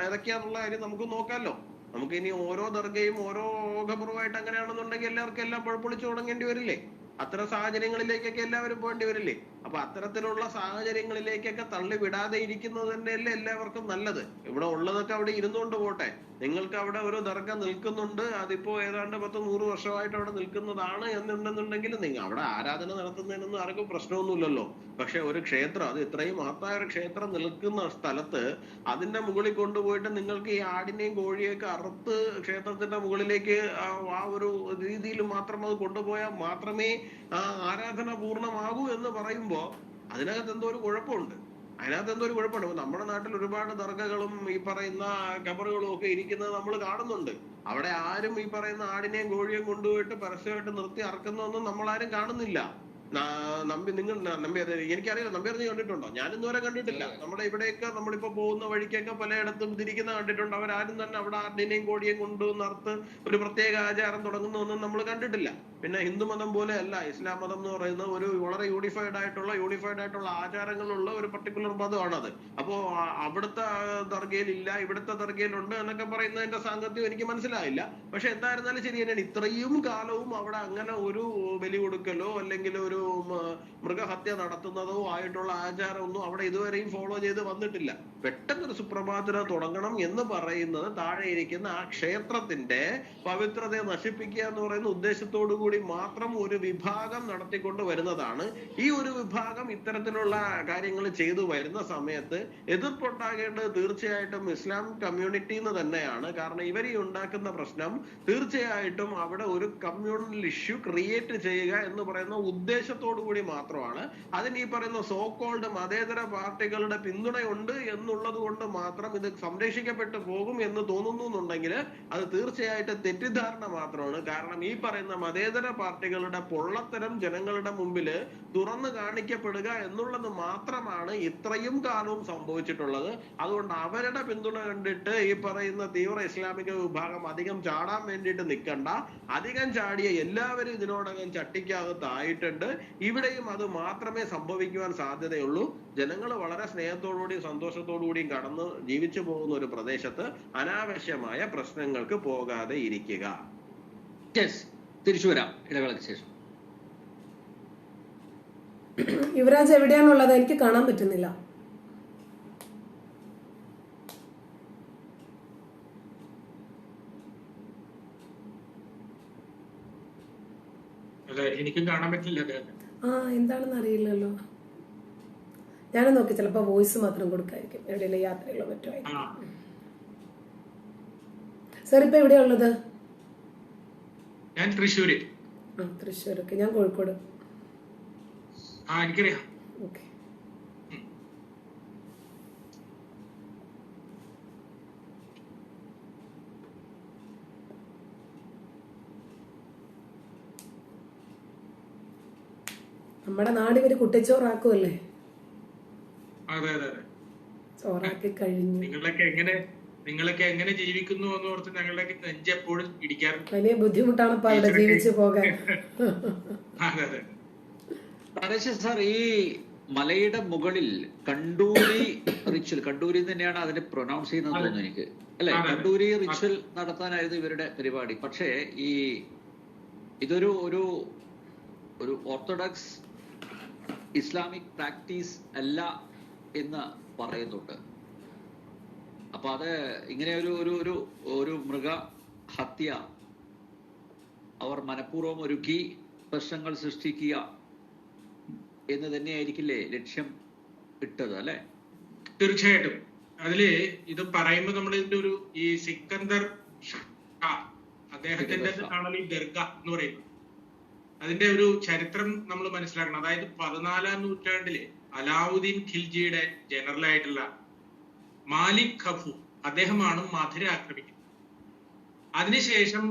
ഏതൊക്കെയാന്നുള്ള കാര്യം നമുക്ക് നോക്കാമല്ലോ. നമുക്ക് ഇനി ഓരോ ദർഗയും ഓരോ ഖബറുമായിട്ട് അങ്ങനെയാണെന്നുണ്ടെങ്കിൽ എല്ലാവർക്കും എല്ലാം പൊളിച്ചു തുടങ്ങേണ്ടി വരില്ലേ? അത്തരം സാഹചര്യങ്ങളിലേക്കൊക്കെ എല്ലാവരും പോകേണ്ടി വരില്ലേ? അപ്പൊ അത്തരത്തിലുള്ള സാഹചര്യങ്ങളിലേക്കൊക്കെ തള്ളി വിടാതെ ഇരിക്കുന്നത് തന്നെയല്ലേ എല്ലാവർക്കും നല്ലത്. ഇവിടെ ഉള്ളതൊക്കെ അവിടെ ഇരുന്നുകൊണ്ട് പോട്ടെ. നിങ്ങൾക്ക് അവിടെ ഒരു ദർഗ നിൽക്കുന്നുണ്ട്, അതിപ്പോ ഏതാണ്ട് 10-100 വർഷമായിട്ട് അവിടെ നിൽക്കുന്നതാണ് എന്നുണ്ടെന്നുണ്ടെങ്കിൽ നിങ്ങൾ അവിടെ ആരാധന നടത്തുന്നതിനൊന്നും ആർക്കും പ്രശ്നമൊന്നുമില്ലല്ലോ. പക്ഷെ ഒരു ക്ഷേത്രം, അത് ഇത്രയും മഹത്തായ ഒരു ക്ഷേത്രം നിൽക്കുന്ന സ്ഥലത്ത് അതിന്റെ മുകളിൽ കൊണ്ടുപോയിട്ട് നിങ്ങൾക്ക് ഈ ആടിനെയും കോഴിയൊക്കെ അറുത്ത് ക്ഷേത്രത്തിന്റെ മുകളിലേക്ക് ആ ഒരു രീതിയിൽ മാത്രം അത് കൊണ്ടുപോയാൽ മാത്രമേ ആ ആരാധന പൂർണ്ണമാകൂ എന്ന് പറയുമ്പോ അതിനകത്ത് എന്തോ ഒരു കുഴപ്പമുണ്ട്. നമ്മുടെ നാട്ടിൽ ഒരുപാട് ദർഗകളും ഈ പറയുന്ന ഖബറുകളും ഒക്കെ ഇരിക്കുന്നത് നമ്മൾ കാണുന്നുണ്ട്. അവിടെ ആരും ഈ പറയുന്ന ആടിനെയും കോഴിയെയും കൊണ്ടുപോയിട്ട് പരസ്യമായിട്ട് നിർത്തി അറക്കുന്നൊന്നും നമ്മളാരും കാണുന്നില്ല. എനിക്കറിയില്ല, നമ്പ്യാർ നീ കണ്ടിട്ടുണ്ടോ? ഞാനിന്ന് വരെ കണ്ടിട്ടില്ല. നമ്മുടെ ഇവിടെയൊക്കെ നമ്മളിപ്പോ പോകുന്ന വഴിക്കൊക്കെ പലയിടത്തും തിരിക്കുന്ന കണ്ടിട്ടുണ്ട്. അവരാരും തന്നെ അവിടെ ആടിനെയും കോഴിയെയും കൊണ്ടുവന്ന് അറുത്ത് ഒരു പ്രത്യേക ആചാരം തുടങ്ങുന്നൊന്നും നമ്മൾ കണ്ടിട്ടില്ല. പിന്നെ ഹിന്ദുമതം പോലെ അല്ല ഇസ്ലാം മതം എന്ന് പറയുന്ന ഒരു വളരെ യൂണിഫൈഡ് ആയിട്ടുള്ള ആചാരങ്ങളുള്ള ഒരു പർട്ടിക്കുലർ മതമാണത്. അപ്പോ അവിടുത്തെ ദർഗയിലില്ല, ഇവിടുത്തെ ദർഗയിലുണ്ട് എന്നൊക്കെ പറയുന്നതിന്റെ സാങ്കത്യം എനിക്ക് മനസ്സിലായില്ല. പക്ഷെ എന്തായിരുന്നാലും ശരി തന്നെയാണ്, ഇത്രയും കാലവും അവിടെ അങ്ങനെ ഒരു ബലി കൊടുക്കലോ അല്ലെങ്കിൽ ഒരു മൃഗഹത്യ നടത്തുന്നതോ ആയിട്ടുള്ള ആചാരമൊന്നും അവിടെ ഇതുവരെയും ഫോളോ ചെയ്ത് വന്നിട്ടില്ല. പെട്ടെന്നൊരു സുപ്രഭാതത്തിന് തുടങ്ങണം എന്ന് പറയുന്നത് താഴെ ഇരിക്കുന്ന ആ ക്ഷേത്രത്തിന്റെ പവിത്രതയെ നശിപ്പിക്കുക എന്ന് പറയുന്ന ഉദ്ദേശത്തോടു കൂടി മാത്രം ഒരു വിഭാഗം നടത്തിക്കൊണ്ട് വരുന്നതാണ്. ഈ ഒരു വിഭാഗം ഇത്തരത്തിലുള്ള കാര്യങ്ങൾ ചെയ്തു വരുന്ന സമയത്ത് എതിർപ്പുണ്ടാകേണ്ടത് തീർച്ചയായിട്ടും ഇസ്ലാം കമ്മ്യൂണിറ്റി എന്ന് തന്നെയാണ്. കാരണം ഇവർ ഈ ഉണ്ടാക്കുന്ന പ്രശ്നം തീർച്ചയായിട്ടും അവിടെ ഒരു കമ്മ്യൂണൽ ഇഷ്യൂ ക്രിയേറ്റ് ചെയ്യുക എന്ന് പറയുന്ന ഉദ്ദേശത്തോടു കൂടി മാത്രമാണ്. അതിന് ഈ പറയുന്ന സോ കോൾഡ് മതേതര പാർട്ടികളുടെ പിന്തുണയുണ്ട് എന്നുള്ളത് കൊണ്ട് മാത്രം ഇത് സംരക്ഷിക്കപ്പെട്ടു പോകും എന്ന് തോന്നുന്നു എന്നുണ്ടെങ്കിൽ അത് തീർച്ചയായിട്ടും തെറ്റിദ്ധാരണ മാത്രമാണ്. കാരണം ഈ പറയുന്ന മതേതര പാർട്ടികളുടെ പൊള്ളത്തരം ജനങ്ങളുടെ മുമ്പിൽ തുറന്നു കാണിക്കപ്പെടുക എന്നുള്ളത് മാത്രമാണ് ഇത്രയും കാലവും സംഭവിച്ചിട്ടുള്ളത്. അതുകൊണ്ട് അവരുടെ പിന്തുണ കണ്ടിട്ട് ഈ പറയുന്ന തീവ്ര ഇസ്ലാമിക വിഭാഗം അധികം ചാടാൻ വേണ്ടിയിട്ട് നിൽക്കണ്ട. അധികം ചാടിയ എല്ലാവരും ഇതിനോടകം ചട്ടിക്കകത്തായിട്ടുണ്ട്. ഇവിടെയും അത് മാത്രമേ സംഭവിക്കുവാൻ സാധ്യതയുള്ളൂ. ജനങ്ങൾ വളരെ സ്നേഹത്തോടുകൂടിയും സന്തോഷത്തോടുകൂടിയും കടന്ന് ജീവിച്ചു പോകുന്ന ഒരു പ്രദേശത്ത് അനാവശ്യമായ പ്രശ്നങ്ങൾക്ക് പോകാതെ ഇരിക്കുക. തിരിച്ചു വരാം ഇടവേളയ്ക്ക് ശേഷം. യുവരാജ് എവിടെയാണുള്ളത്? എനിക്ക് കാണാൻ പറ്റുന്നില്ല. എനിക്കും കാണാൻ പറ്റില്ല. എന്താണെന്ന് അറിയില്ലല്ലോ. ഞാനും നോക്കി, ചിലപ്പോ വോയിസ് മാത്രം കൊടുക്കായിരിക്കും. എവിടെയെങ്കിലും യാത്രയിലോ മറ്റോ ആയിരിക്കും. സാർ ഇപ്പൊ എവിടെയാ ഉള്ളത്? ഞാൻ തൃശ്ശൂര്. തൃശ്ശൂരൊക്കെ. ഞാൻ കോഴിക്കോട്. എനിക്കറിയാം. ഓക്കെ. നമ്മുടെ നാട് ഇവര് കുട്ടിച്ചോറാക്കുമല്ലേ? അതെ അതെ അതെ, ചോറാക്കി കഴിഞ്ഞു. നിങ്ങളൊക്കെ എങ്ങനെ ജീവിക്കുന്നു എന്ന് ഓർത്ത് ഞങ്ങളുടെ നെഞ്ച് എപ്പോഴും ഇടിക്കാറുണ്ട്. വലിയ ബുദ്ധിമുട്ടാണ് ഇപ്പൊ അവിടെ ജീവിച്ചു പോകാൻ. സാർ, ഈ മലയുടെ മുകളിൽ കണ്ടൂരി റിച്വൽ, കണ്ടൂരി തന്നെയാണ് അതിനെ പ്രൊനൗൺസ് ചെയ്യുന്നത് തോന്നുന്നു എനിക്ക്, അല്ലെ? കണ്ടൂരി റിച്വൽ നടത്താനായിരുന്നു ഇവരുടെ പരിപാടി. പക്ഷേ ഈ ഇതൊരു ഒരു ഒരു ഓർത്തഡോക്സ് ഇസ്ലാമിക് പ്രാക്ടീസ് അല്ല എന്ന് പറയുന്നുണ്ട്. അപ്പൊ അത് ഇങ്ങനെ ഒരു മൃഗഹത്യ അവർ മനഃപൂർവ്വം ഒരുക്കി പ്രശ്നങ്ങൾ സൃഷ്ടിക്കുക എന്ന് തന്നെയായിരിക്കില്ലേ ലക്ഷ്യം ഇട്ടത്, അല്ലെ? തീർച്ചയായിട്ടും. അതില് ഇത് പറയുമ്പോ നമ്മൾ ഇതിന്റെ ഈ സിക്കന്ദർ ഷാ അദ്ദേഹത്തിന്റെ ആണല്ലോ ഈ ദർഗ എന്ന് പറയുന്നത്. അതിന്റെ ഒരു ചരിത്രം നമ്മൾ മനസ്സിലാക്കണം. അതായത് 14-ാം നൂറ്റാണ്ടില് അലാവുദ്ദീൻ ഖിൽജിയുടെ ജനറൽ ആയിട്ടുള്ള മാലിക് കഫൂർ അദ്ദേഹമാണ് മധുര ആക്രമിക്കുന്നത്. അതിനുശേഷം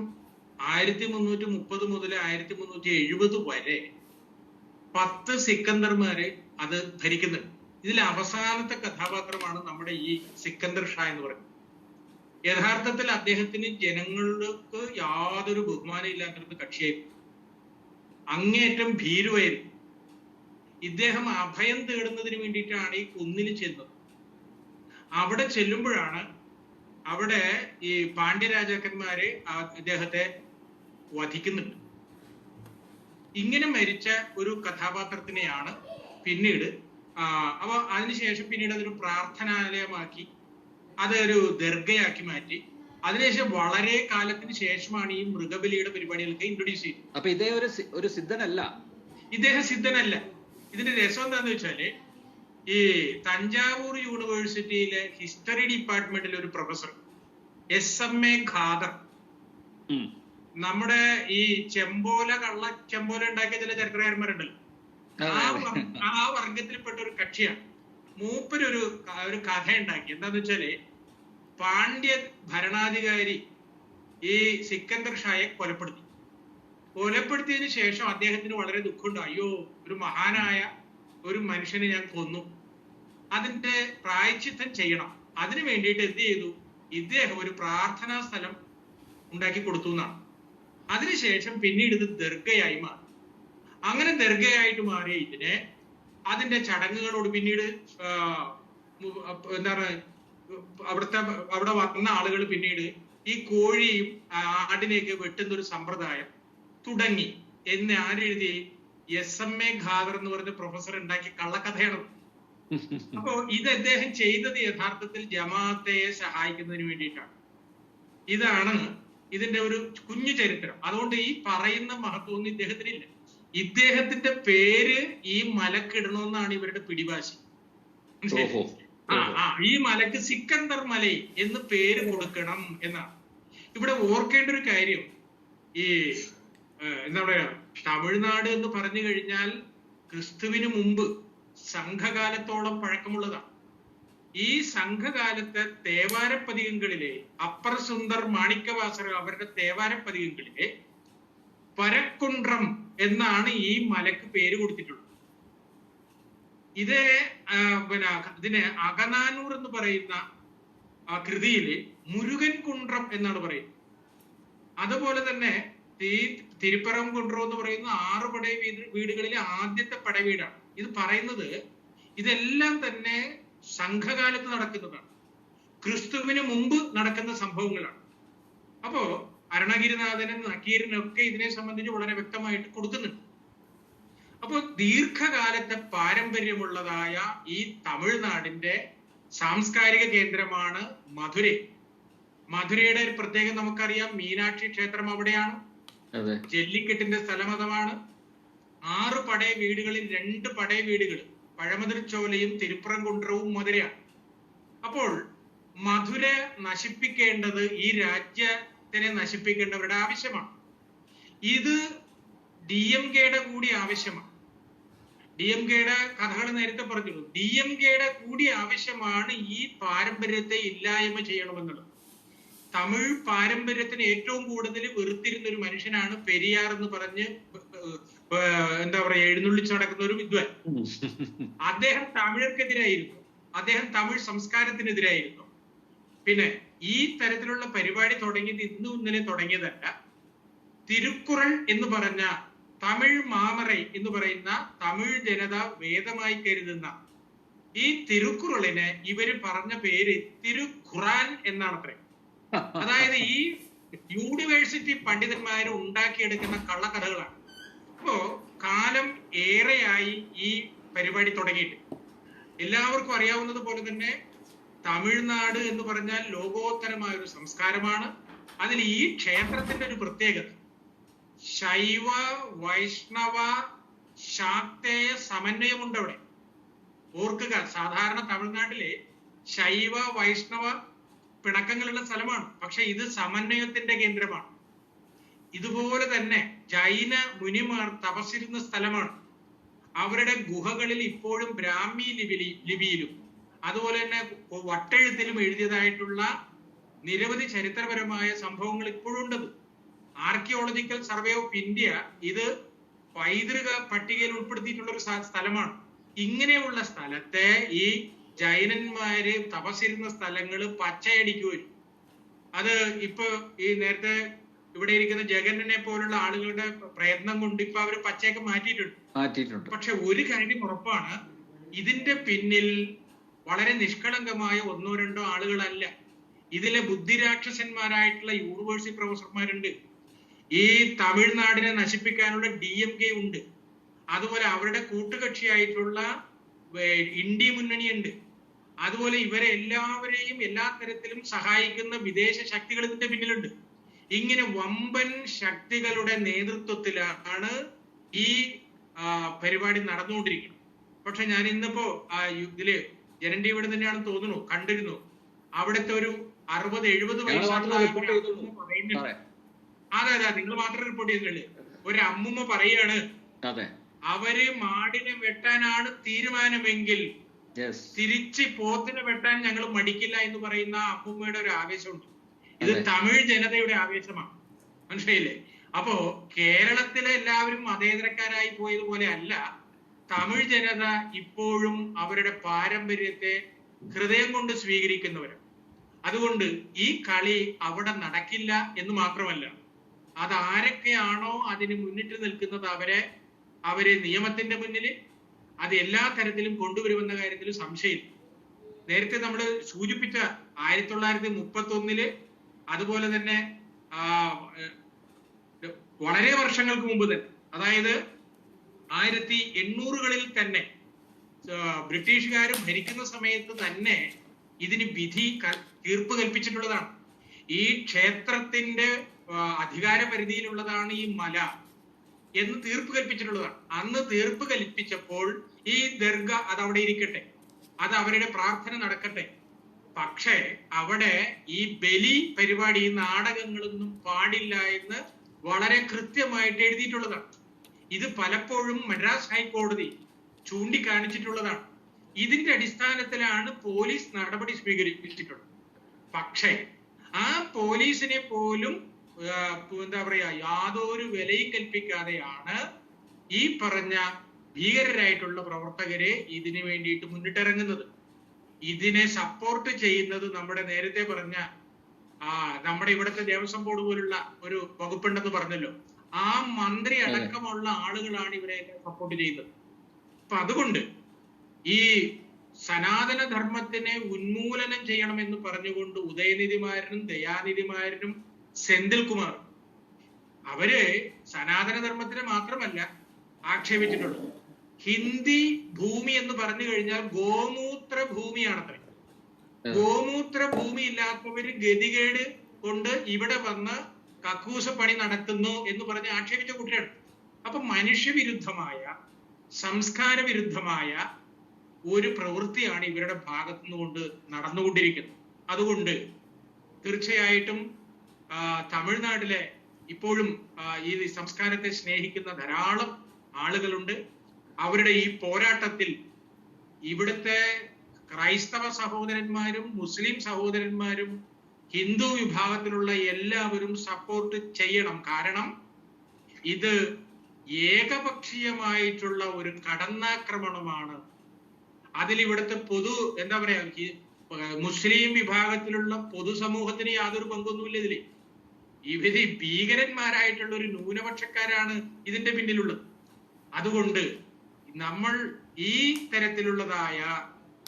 1330 മുതൽ 1370 വരെ 10 സിക്കന്ദർമാര് അത് ഭരിക്കുന്നുണ്ട്. ഇതിൽ അവസാനത്തെ കഥാപാത്രമാണ് നമ്മുടെ ഈ സിക്കന്ദർ ഷാ എന്ന് പറയുന്നത്. യഥാർത്ഥത്തിൽ അദ്ദേഹത്തിന് ജനങ്ങൾക്ക് യാതൊരു ബഹുമാനം ഇല്ലാത്തൊരു കക്ഷിയായിരുന്നു. അങ്ങേറ്റം ഭീരുവായിരുന്നു. ഇദ്ദേഹം അഭയം തേടുന്നതിന് വേണ്ടിയിട്ടാണ് ഈ കുന്നിൽ ചെന്നത്. അവിടെ ചെല്ലുമ്പോഴാണ് അവിടെ ഈ പാണ്ഡ്യ രാജാക്കന്മാര് ഇദ്ദേഹത്തെ വധിക്കുന്നുണ്ട്. ഇങ്ങനെ മരിച്ച ഒരു കഥാപാത്രത്തിനെയാണ് പിന്നീട് അപ്പൊ അതിനുശേഷം പിന്നീട് അതൊരു പ്രാർത്ഥനാലയമാക്കി അതൊരു ദർഗയാക്കി മാറ്റി. അതിനുശേഷം വളരെ കാലത്തിന് ശേഷമാണ് ഈ മൃഗബലിയുടെ പരിപാടികളൊക്കെ ഇൻട്രൊഡ്യൂസ് ചെയ്തത്. അപ്പൊ ഇതേ ഒരു സിദ്ധനല്ല, ഇദ്ദേഹം സിദ്ധനല്ല. ഇതിന്റെ രസം എന്താന്ന് വെച്ചാല് ഈ തഞ്ചാവൂർ യൂണിവേഴ്സിറ്റിയിലെ ഹിസ്റ്ററി ഡിപ്പാർട്ട്മെന്റിലെ ഒരു പ്രൊഫസർ SMA ഖാദർ, നമ്മുടെ ഈ ചെമ്പോല ഉണ്ടാക്കിയ ചില ചരിത്രകാരന്മാരുണ്ടല്ലോ, ആ വർഗത്തിൽപ്പെട്ട ഒരു കക്ഷിയാണ്. മൂപ്പരൊരു കഥ ഉണ്ടാക്കി. എന്താന്ന് വെച്ചാല് പാണ്ഡ്യ ഭരണാധികാരി ഈ സിക്കന്ദർ ഷായെ കൊലപ്പെടുത്തിയതിനു ശേഷം അദ്ദേഹത്തിന് വളരെ ദുഃഖമുണ്ട്. അയ്യോ, ഒരു മഹാനായ ഒരു മനുഷ്യനെ ഞാൻ കൊന്നു, അതിന്റെ പ്രായശ്ചിത്തം ചെയ്യണം. അതിനു വേണ്ടിയിട്ട് എന്ത് ചെയ്തു, ഇദ്ദേഹം ഒരു പ്രാർത്ഥനാ സ്ഥലം ഉണ്ടാക്കി കൊടുത്തു എന്നാണ്. അതിനുശേഷം പിന്നീട് ഇത് ദർഗയായി മാറി. അങ്ങനെ ദർഗയായിട്ട് മാറിയ ഇതിനെ അതിന്റെ ചടങ്ങുകളോട് പിന്നീട് എന്താണ് അവിടെ വന്ന ആളുകൾ പിന്നീട് ഈ കോഴിയും ആടിനെയൊക്കെ വെട്ടുന്ന ഒരു സമ്പ്രദായം തുടങ്ങി എന്ന് ആരെഴുതി? SMA ഖാദർ എന്ന് പറഞ്ഞ പ്രൊഫസർ ഉണ്ടാക്കിയ കള്ളക്കഥയാണ്. അപ്പോ ഇത് അദ്ദേഹം ചെയ്തത് യഥാർത്ഥത്തിൽ ജമാഅത്തെ സഹായിക്കുന്നതിന് വേണ്ടിയിട്ടാണ്. ഇതാണ് ഇതിന്റെ ഒരു കുഞ്ഞു ചരിത്രം. അതുകൊണ്ട് ഈ പറയുന്ന മഹത്വമൊന്നും ഇദ്ദേഹത്തിനില്ല. ഇദ്ദേഹത്തിന്റെ പേര് ഈ മലക്കിടണമെന്നാണ് ഇവരുടെ പിടിവാശി. ഈ മലക്ക് സിക്കന്ദർ മലൈ എന്ന് പേര് കൊടുക്കണം എന്നാണ്. ഇവിടെ ഓർക്കേണ്ട ഒരു കാര്യം, ഈ എന്താ പറയാ, തമിഴ്നാട് എന്ന് പറഞ്ഞു കഴിഞ്ഞാൽ ക്രിസ്തുവിന് മുമ്പ് സംഘകാലത്തോളം പഴക്കമുള്ളതാണ്. ഈ സംഘകാലത്തെ തേവാരപ്പതികങ്ങളിലെ അപ്പർ സുന്ദർ മാണിക്കവാസർ അവരുടെ തേവാരപ്പതികങ്ങളിലെ പരക്കുണ്ട്രം എന്നാണ് ഈ മലക്ക് പേര് കൊടുത്തിട്ടുള്ളത്. ഇത് ഇതിനെ അകനാനൂർ എന്ന് പറയുന്ന കൃതിയില് മുരുകൻ കുണ്ട്രം എന്നാണ് പറയുന്നത്. അതുപോലെ തന്നെ തിരുപ്പറം കുണ്ട്രം എന്ന് പറയുന്ന 6 പടയ വീടുകളിലെ ആദ്യത്തെ പടവീടാണ്. ഇത് പറയുന്നത് ഇതെല്ലാം തന്നെ സംഘകാലത്ത് നടക്കുന്നതാണ്, ക്രിസ്തുവിന് മുമ്പ് നടക്കുന്ന സംഭവങ്ങളാണ്. അപ്പോ അരുണഗിരിനാഥനും നക്കീരനും ഒക്കെ ഇതിനെ സംബന്ധിച്ച് വളരെ വ്യക്തമായിട്ട് കൊടുക്കുന്നുണ്ട്. അപ്പോൾ ദീർഘകാലത്തെ പാരമ്പര്യമുള്ളതായ ഈ തമിഴ്നാടിന്റെ സാംസ്കാരിക കേന്ദ്രമാണ് മധുരൈ. മധുരയുടെ ഒരു പ്രത്യേകം നമുക്കറിയാം, മീനാക്ഷി ക്ഷേത്രം അവിടെയാണ്, ജല്ലിക്കെട്ടിന്റെ സ്ഥലമതമാണ്. 6 പടയ വീടുകളിൽ 2 പടയ വീടുകൾ പഴമതിർച്ചോലയും തിരുപ്പറംകുണ്ട്രവും മധുരയാണ്. അപ്പോൾ മധുര നശിപ്പിക്കേണ്ടത് ഈ രാജ്യത്തിനെ നശിപ്പിക്കേണ്ടവരുടെ ആവശ്യമാണ്. ഇത് DMKയുടെ കൂടി ആവശ്യമാണ്. DMKയുടെ കഥകൾ നേരത്തെ പറഞ്ഞിരുന്നു. DMKയുടെ കൂടി ആവശ്യമാണ് ഈ പാരമ്പര്യത്തെ ഇല്ലായ്മ ചെയ്യണമെന്നുള്ളത്. തമിഴ് പാരമ്പര്യത്തിന് ഏറ്റവും കൂടുതൽ വെറുത്തിരുന്ന ഒരു മനുഷ്യനാണ് പെരിയാർ എന്ന് പറഞ്ഞ് എന്താ പറയാ എഴുന്നള്ളിച്ച് നടക്കുന്ന ഒരു വിദ്വാൻ. അദ്ദേഹം തമിഴർക്കെതിരായിരുന്നു, അദ്ദേഹം തമിഴ് സംസ്കാരത്തിനെതിരായിരുന്നു. പിന്നെ ഈ തരത്തിലുള്ള പരിപാടി തുടങ്ങിയത് ഇന്നലെ തുടങ്ങിയതല്ല. തിരുക്കുറൾ എന്ന് പറഞ്ഞ തമിഴ് മാമറൈ എന്ന് പറയുന്ന തമിഴ് ജനത വേദമായി കരുതുന്ന ഈ തിരുക്കുറളിനെ ഇവര് പറഞ്ഞ പേര് തിരുഖുറാൻ എന്നാണ് അത്രേ. അതായത് ഈ യൂണിവേഴ്സിറ്റി പണ്ഡിതന്മാര് ഉണ്ടാക്കിയെടുക്കുന്ന കള്ളക്കഥകളാണ്. അപ്പോ കാലം ഏറെയായി ഈ പരിപാടി തുടങ്ങിയിട്ട്. എല്ലാവർക്കും അറിയാവുന്നത് പോലെ തന്നെ തമിഴ്നാട് എന്ന് പറഞ്ഞാൽ ലോകോത്തരമായ ഒരു സംസ്കാരമാണ്. അതിൽ ഈ ക്ഷേത്രത്തിന്റെ ഒരു പ്രത്യേകത, ശൈവ വൈഷ്ണവ ശാക്തേയ സമന്വയമുണ്ട് അവിടെ. ഓർക്കുക, സാധാരണ തമിഴ്നാട്ടിലെ ശൈവ വൈഷ്ണവ പിണക്കങ്ങളുള്ള സ്ഥലമാണ്, പക്ഷെ ഇത് സമന്വയത്തിന്റെ കേന്ദ്രമാണ്. ഇതുപോലെ തന്നെ ജൈന മുനിമാർ തപസ്സിരുന്ന സ്ഥലമാണ്. അവരുടെ ഗുഹകളിൽ ഇപ്പോഴും ബ്രാഹ്മി ലിപിയിലും അതുപോലെ തന്നെ വട്ടെഴുത്തിലും എഴുതിയതായിട്ടുള്ള നിരവധി ചരിത്രപരമായ സംഭവങ്ങൾ ഇപ്പോഴും ഉണ്ടത്. ആർക്കിയോളജിക്കൽ സർവേ ഓഫ് ഇന്ത്യ ഇത് പൈതൃക പട്ടികയിൽ ഉൾപ്പെടുത്തിയിട്ടുള്ള ഒരു സ്ഥലമാണ്. ഇങ്ങനെയുള്ള സ്ഥലത്തെ ഈ ജൈനന്മാര് തപസ്സിരുന്ന സ്ഥലങ്ങള് പച്ചയടിക്കുവരും. അത് ഇപ്പൊ ഈ നേരത്തെ ഇവിടെ ഇരിക്കുന്ന ജഗന്നിനെ പോലുള്ള ആളുകളുടെ പ്രയത്നം കൊണ്ട് ഇപ്പൊ അവര് പച്ചയൊക്കെ മാറ്റിയിട്ടുണ്ട്. പക്ഷെ ഒരു കാര്യം ഉറപ്പാണ്, ഇതിന്റെ പിന്നിൽ വളരെ നിഷ്കളങ്കമായ 1-2 ആളുകളല്ല. ഇതിലെ ബുദ്ധിരാക്ഷസന്മാരായിട്ടുള്ള യൂണിവേഴ്സിറ്റി പ്രൊഫസർമാരുണ്ട്. ഈ തമിഴ്നാടിനെ നശിപ്പിക്കാനുള്ള DMK ഉണ്ട്. അതുപോലെ അവരുടെ കൂട്ടുകക്ഷിയായിട്ടുള്ള ഇന്ത്യ മുന്നണി ഉണ്ട്. അതുപോലെ ഇവരെ എല്ലാവരെയും എല്ലാ തരത്തിലും സഹായിക്കുന്ന വിദേശ ശക്തികൾ ഇതിന്റെ പിന്നിലുണ്ട്. ഇങ്ങനെ വമ്പൻ ശക്തികളുടെ നേതൃത്വത്തിലാണ് ഈ പരിപാടി നടന്നുകൊണ്ടിരിക്കുന്നത്. പക്ഷെ ഞാൻ ഇന്നിപ്പോ ഇതില് ജനൻ ടിവിയുടെ തന്നെയാണെന്ന് തോന്നുന്നു, കണ്ടിരുന്നു. അവിടുത്തെ ഒരു 60-70 വയസ്സുള്ള അതെ നിങ്ങൾ മാത്രം റിപ്പോർട്ട് ചെയ്തിട്ടുള്ളൂ. ഒരു അമ്മുമ്മ പറയാണ്, അവര് മാടിനെ വെട്ടാനാണ് തീരുമാനമെങ്കിൽ തിരിച്ച് പോത്തിനെ വെട്ടാൻ ഞങ്ങൾ മടിക്കില്ല എന്ന് പറയുന്ന അമ്മുമ്മയുടെ ഒരു ആവേശമുണ്ട്. ഇത് തമിഴ് ജനതയുടെ ആവേശമാണ്, മനസ്സിലായില്ലേ? അപ്പോ കേരളത്തിലെ എല്ലാവരും മതേതരക്കാരായി പോയതുപോലെ അല്ല, തമിഴ് ജനത ഇപ്പോഴും അവരുടെ പാരമ്പര്യത്തെ ഹൃദയം കൊണ്ട് സ്വീകരിക്കുന്നവരാണ്. അതുകൊണ്ട് ഈ കളി അവിടെ നടക്കില്ല എന്ന് മാത്രമല്ല, അത് ആരൊക്കെയാണോ അതിന് മുന്നിട്ട് നിൽക്കുന്നത് അവരെ നിയമത്തിന്റെ മുന്നിൽ അത് എല്ലാ തരത്തിലും കൊണ്ടുവരുമെന്ന കാര്യത്തിൽ സംശയമില്ല. നേരത്തെ നമ്മൾ സൂചിപ്പിച്ച 1931 അതുപോലെ തന്നെ വളരെ വർഷങ്ങൾക്ക് മുമ്പ് തന്നെ, അതായത് 1800-കളിൽ തന്നെ ബ്രിട്ടീഷുകാർ ഭരിക്കുന്ന സമയത്ത് തന്നെ ഇതിന് തീർപ്പ് കൽപ്പിച്ചിട്ടുള്ളതാണ്. ഈ ക്ഷേത്രത്തിന്റെ അധികാര പരിധിയിലുള്ളതാണ് ഈ മല എന്ന് തീർപ്പ് കൽപ്പിച്ചിട്ടുള്ളതാണ്. അന്ന് തീർപ്പ് കൽപ്പിച്ചപ്പോൾ ഈ ദർഗ അത് അവിടെ ഇരിക്കട്ടെ, അത് അവരുടെ പ്രാർത്ഥന നടക്കട്ടെ, പക്ഷേ അവിടെ ഈ ബലി പരിപാടി, ഈ നാടകങ്ങളൊന്നും പാടില്ല എന്ന് വളരെ കൃത്യമായിട്ട് എഴുതിയിട്ടുള്ളതാണ്. ഇത് പലപ്പോഴും മദ്രാസ് ഹൈക്കോടതി ചൂണ്ടിക്കാണിച്ചിട്ടുള്ളതാണ്. ഇതിന്റെ അടിസ്ഥാനത്തിലാണ് പോലീസ് നടപടി സ്വീകരിച്ചിട്ടുള്ളത്. പക്ഷേ ആ പോലീസിനെ പോലും എന്താ പറയാ, യാതൊരു വിലയും കൽപ്പിക്കാതെയാണ് ഈ പറഞ്ഞ ഭീകരരായിട്ടുള്ള പ്രവർത്തകരെ ഇതിനു വേണ്ടിയിട്ട് മുന്നിട്ടിറങ്ങുന്നത്. ഇതിനെ സപ്പോർട്ട് ചെയ്യുന്നത് നമ്മുടെ നേരത്തെ പറഞ്ഞ നമ്മുടെ ഇവിടുത്തെ ദേവസ്വം ബോർഡ് പോലുള്ള ഒരു വകുപ്പുണ്ടെന്ന് പറഞ്ഞല്ലോ, ആ മന്ത്രി അടക്കമുള്ള ആളുകളാണ് ഇവരെ സപ്പോർട്ട് ചെയ്യുന്നത്. അപ്പൊ അതുകൊണ്ട് ഈ സനാതന ധർമ്മത്തിനെ ഉന്മൂലനം ചെയ്യണമെന്ന് പറഞ്ഞുകൊണ്ട് ഉദയനിധിമാരനും ദയാനിധിമാരനും സെന്തിൽകുമാറും അവര് സനാതന ധർമ്മത്തിനെ മാത്രമല്ല ആക്ഷേപിച്ചിട്ടുള്ളത്. ഹിന്ദി ഭൂമി എന്ന് പറഞ്ഞു കഴിഞ്ഞാൽ ഗോമൂത്ര ഭൂമിയാണത്രേ. ഗോമൂത്ര ഭൂമി ഇല്ലാത്തവര് ഗതികേട് കൊണ്ട് ഇവിടെ വന്ന് കക്കൂസ പണി നടത്തുന്നു എന്ന് പറഞ്ഞ് ആക്ഷേപിച്ച കുട്ടിയാണ്. അപ്പൊ മനുഷ്യവിരുദ്ധമായ, സംസ്കാര വിരുദ്ധമായ ഒരു പ്രവൃത്തിയാണ് ഇവരുടെ ഭാഗത്തുനിന്നുകൊണ്ട് നടന്നുകൊണ്ടിരിക്കുന്നത്. അതുകൊണ്ട് തീർച്ചയായിട്ടും തമിഴ്നാട്ടിലെ ഇപ്പോഴും ഈ സംസ്കാരത്തെ സ്നേഹിക്കുന്ന ധാരാളം ആളുകളുണ്ട്. അവരുടെ ഈ പോരാട്ടത്തിൽ ഇവിടുത്തെ ക്രൈസ്തവ സഹോദരന്മാരും മുസ്ലിം സഹോദരന്മാരും ഹിന്ദു വിഭാഗത്തിലുള്ള എല്ലാവരും സപ്പോർട്ട് ചെയ്യണം. കാരണം ഇത് ഏകപക്ഷീയമായിട്ടുള്ള ഒരു കടന്നാക്രമണമാണ്. അതിൽ ഇവിടുത്തെ എന്താ പറയാ, മുസ്ലിം വിഭാഗത്തിലുള്ള പൊതുസമൂഹത്തിന് യാതൊരു പങ്കൊന്നുമില്ല ഇതില്. ഇവര് ഭീകരന്മാരായിട്ടുള്ള ഒരു ന്യൂനപക്ഷക്കാരാണ് ഇതിന്റെ പിന്നിലുള്ളത്. അതുകൊണ്ട് നമ്മൾ ഈ തരത്തിലുള്ളതായ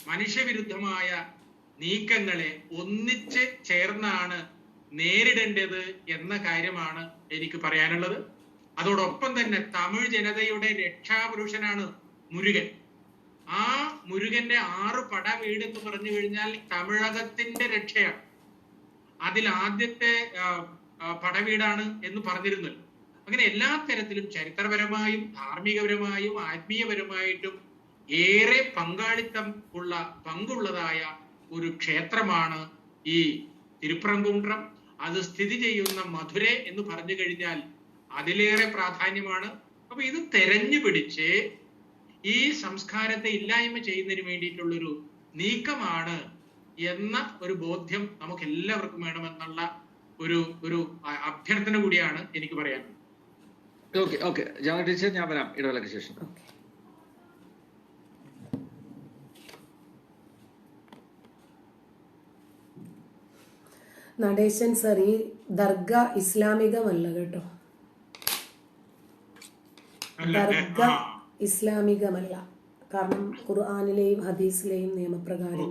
മനുഷ്യവിരുദ്ധമായ നീക്കങ്ങളെ ഒന്നിച്ച് ചേർന്നാണ് നേരിടേണ്ടത് എന്ന കാര്യമാണ് എനിക്ക് പറയാനുള്ളത്. അതോടൊപ്പം തന്നെ തമിഴ് ജനതയുടെ രക്ഷാപുരുഷനാണ് മുരുകൻ. ആ മുരുകന്റെ 6 പട വീട് എന്ന് പറഞ്ഞു കഴിഞ്ഞാൽ തമിഴകത്തിന്റെ രക്ഷയാണ്. അതിൽ ആദ്യത്തെ പടവീടാണ് എന്ന് പറഞ്ഞിരുന്നല്ലോ. അങ്ങനെ എല്ലാ തരത്തിലും ചരിത്രപരമായും ധാർമ്മികപരമായും ആത്മീയപരമായിട്ടും ഏറെ പങ്കുള്ളതായ ഒരു ക്ഷേത്രമാണ് ഈ തിരുപ്പറംകുണ്ട്രം. അത് സ്ഥിതി ചെയ്യുന്ന മധുരൈ എന്ന് പറഞ്ഞു കഴിഞ്ഞാൽ അതിലേറെ പ്രാധാന്യമാണ്. അപ്പൊ ഇത് തെരഞ്ഞു പിടിച്ച് ഈ സംസ്കാരത്തെ ഇല്ലായ്മ ചെയ്യുന്നതിന് വേണ്ടിയിട്ടുള്ളൊരു നീക്കമാണ് എന്ന ഒരു ബോധ്യം നമുക്ക് എല്ലാവർക്കും വേണമെന്നുള്ള ഒരു അഭ്യർത്ഥന കൂടിയാണ് എനിക്ക് പറയാനുള്ളത്. ഓക്കെ ജാന ടീച്ചർ, ഞാൻ വരാം ഇടവേളയ്ക്ക് ശേഷം. നടേശൻ സർ, ഈ ദർഗ ഇസ്ലാമികമല്ല കേട്ടോ. ദർഗ ഇസ്ലാമികമല്ല. കാരണം ഖുർആനിലെയും ഹദീസിലെയും നിയമപ്രകാരം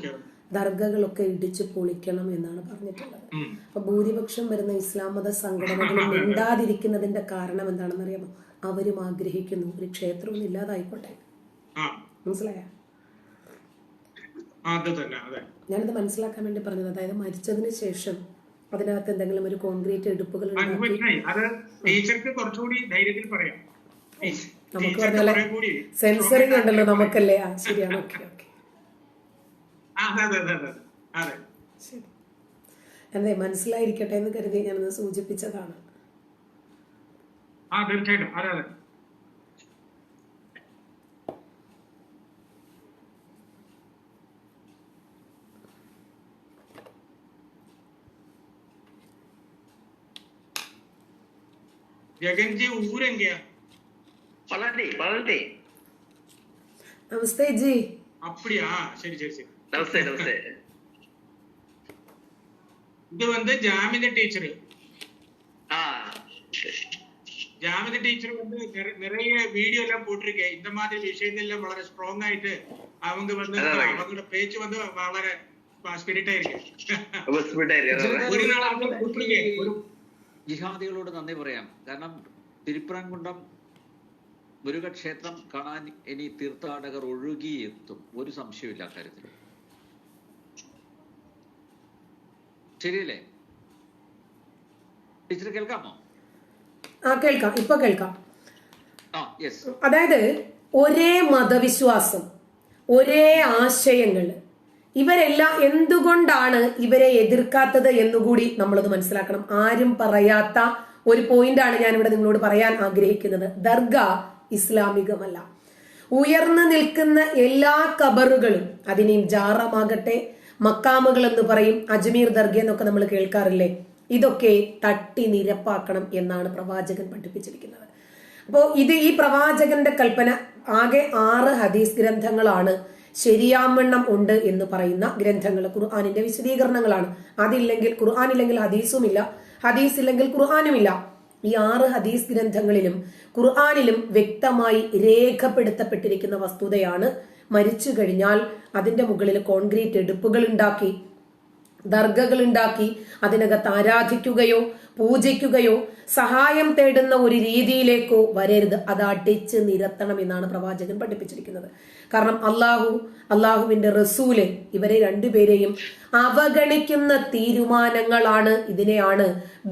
ദർഗകളൊക്കെ ഇടിച്ചു പൊളിക്കണം എന്നാണ് പറഞ്ഞിട്ടുള്ളത്. അപ്പൊ ഭൂരിപക്ഷം വരുന്ന ഇസ്ലാം മത സംഘടനകൾ മിണ്ടാതിരിക്കുന്നതിന്റെ കാരണം എന്താണെന്ന് അറിയാമോ? അവരും ആഗ്രഹിക്കുന്നു ഒരു ക്ഷേത്രവും ഇല്ലാതായിക്കോട്ടെ. മനസ്സിലായ? ഞാനിത് മനസ്സിലാക്കാൻ വേണ്ടി പറഞ്ഞത്, അതായത് മരിച്ചതിന് ശേഷം അതിനകത്ത് എന്തെങ്കിലും ഒരു കോൺക്രീറ്റ് എടുപ്പുകൾ നമുക്ക് പറഞ്ഞാൽ സെൻസറിങ് ഉണ്ടല്ലോ നമുക്കല്ലേ. ശരിയാണ്. ഓക്കെ ഓക്കെ ശരി. അതെ, മനസ്സിലായിരിക്കട്ടെ എന്ന് കരുതി ഞാനത് സൂചിപ്പിച്ചതാണ്. ജഗൻജി ഊരെങ്കിയാ? നമസ്തേ ജി. அப்படியா? சரி சரி சரி. நமஸ்தே நமஸ்தே. இது வந்து ஜாமித டீச்சர். ஜாமித டீச்சர் வந்து நிறைய வீடியோ எல்லாம் போட்டிருக்கேன். இந்த மாதிரி விஷயங்கள்ல വളരെ ஸ்ட்ராங் ஆயிட்டு அவங்க வந்து அவங்களோட பேச்சு வந்து വളരെ സ്പിരിറ്റ് ആയിരിക്കും. ഒരു നാൾ அவங்க ഒരു ജിഹാദികളോട് നന്ദി പറയാം. കാരണം തിരുപ്പറംകുണ്ടം മുരുകക്ഷേത്രം കാണാൻ ഇനി തീർത്ഥാടകർ ഒഴുകിയെത്തും, ഒരു സംശയമില്ല അക്കാര്യത്തിൽ. ശരിയല്ലേ ടീച്ചർ? കേൾക്കാമോ? കേൾക്കാം, ഇപ്പൊ കേൾക്കാം. യെസ്. അതായത് ഒരേ മതവിശ്വാസം, ഒരേ ആശയങ്ങൾ, ഇവരെല്ലാം എന്തുകൊണ്ടാണ് ഇവരെ എതിർക്കാത്തത് എന്നുകൂടി നമ്മളത് മനസ്സിലാക്കണം. ആരും പറയാത്ത ഒരു പോയിന്റാണ് ഞാനിവിടെ നിങ്ങളോട് പറയാൻ ആഗ്രഹിക്കുന്നത്. ദർഗ ഇസ്ലാമികമല്ല. ഉയർന്നു നിൽക്കുന്ന എല്ലാ ഖബറുകളും, അതിനെയും ജാറമാകട്ടെ, മക്കാമുകൾ എന്ന് പറയും, അജ്മീർ ദർഗ എന്നൊക്കെ നമ്മൾ കേൾക്കാറില്ലേ, ഇതൊക്കെ തട്ടി നിരപ്പാക്കണം എന്നാണ് പ്രവാചകൻ പഠിപ്പിച്ചിരിക്കുന്നത്. അപ്പോ ഈ പ്രവാചകന്റെ കൽപ്പന ആകെ 6 ഹദീസ് ഗ്രന്ഥങ്ങളാണ് ശരിയാവണ്ണം ഉണ്ട് എന്ന് പറയുന്ന ഗ്രന്ഥങ്ങൾ, ഖുർആനിന്റെ വിശദീകരണങ്ങളാണ്. അതില്ലെങ്കിൽ ഖുർആൻ ഇല്ലെങ്കിൽ ഹദീസുമില്ല, ഹദീസ് ഇല്ലെങ്കിൽ ഖുർആനുമില്ല. ഈ 6 ഹദീസ് ഗ്രന്ഥങ്ങളിലും ഖുർആനിലും വ്യക്തമായി രേഖപ്പെടുത്തപ്പെട്ടിരിക്കുന്ന വസ്തുതയാണ്, മരിച്ചു കഴിഞ്ഞാൽ അതിന്റെ മുകളിൽ കോൺക്രീറ്റ് എടുപ്പുകൾ ഉണ്ടാക്കി, ദർഗകൾ ഉണ്ടാക്കി അതിനകത്ത് ആരാധിക്കുകയോ പൂജിക്കുകയോ സഹായം തേടുന്ന ഒരു രീതിയിലേക്കോ വരരുത്. അത് അടിച്ച് നിരത്തണം എന്നാണ് പ്രവാചകൻ പഠിപ്പിച്ചിരിക്കുന്നത്. കാരണം അള്ളാഹുവിന്റെ റസൂല് ഇവരെ രണ്ടുപേരെയും അവഗണിക്കുന്ന തീരുമാനങ്ങളാണ്, ഇതിനെയാണ്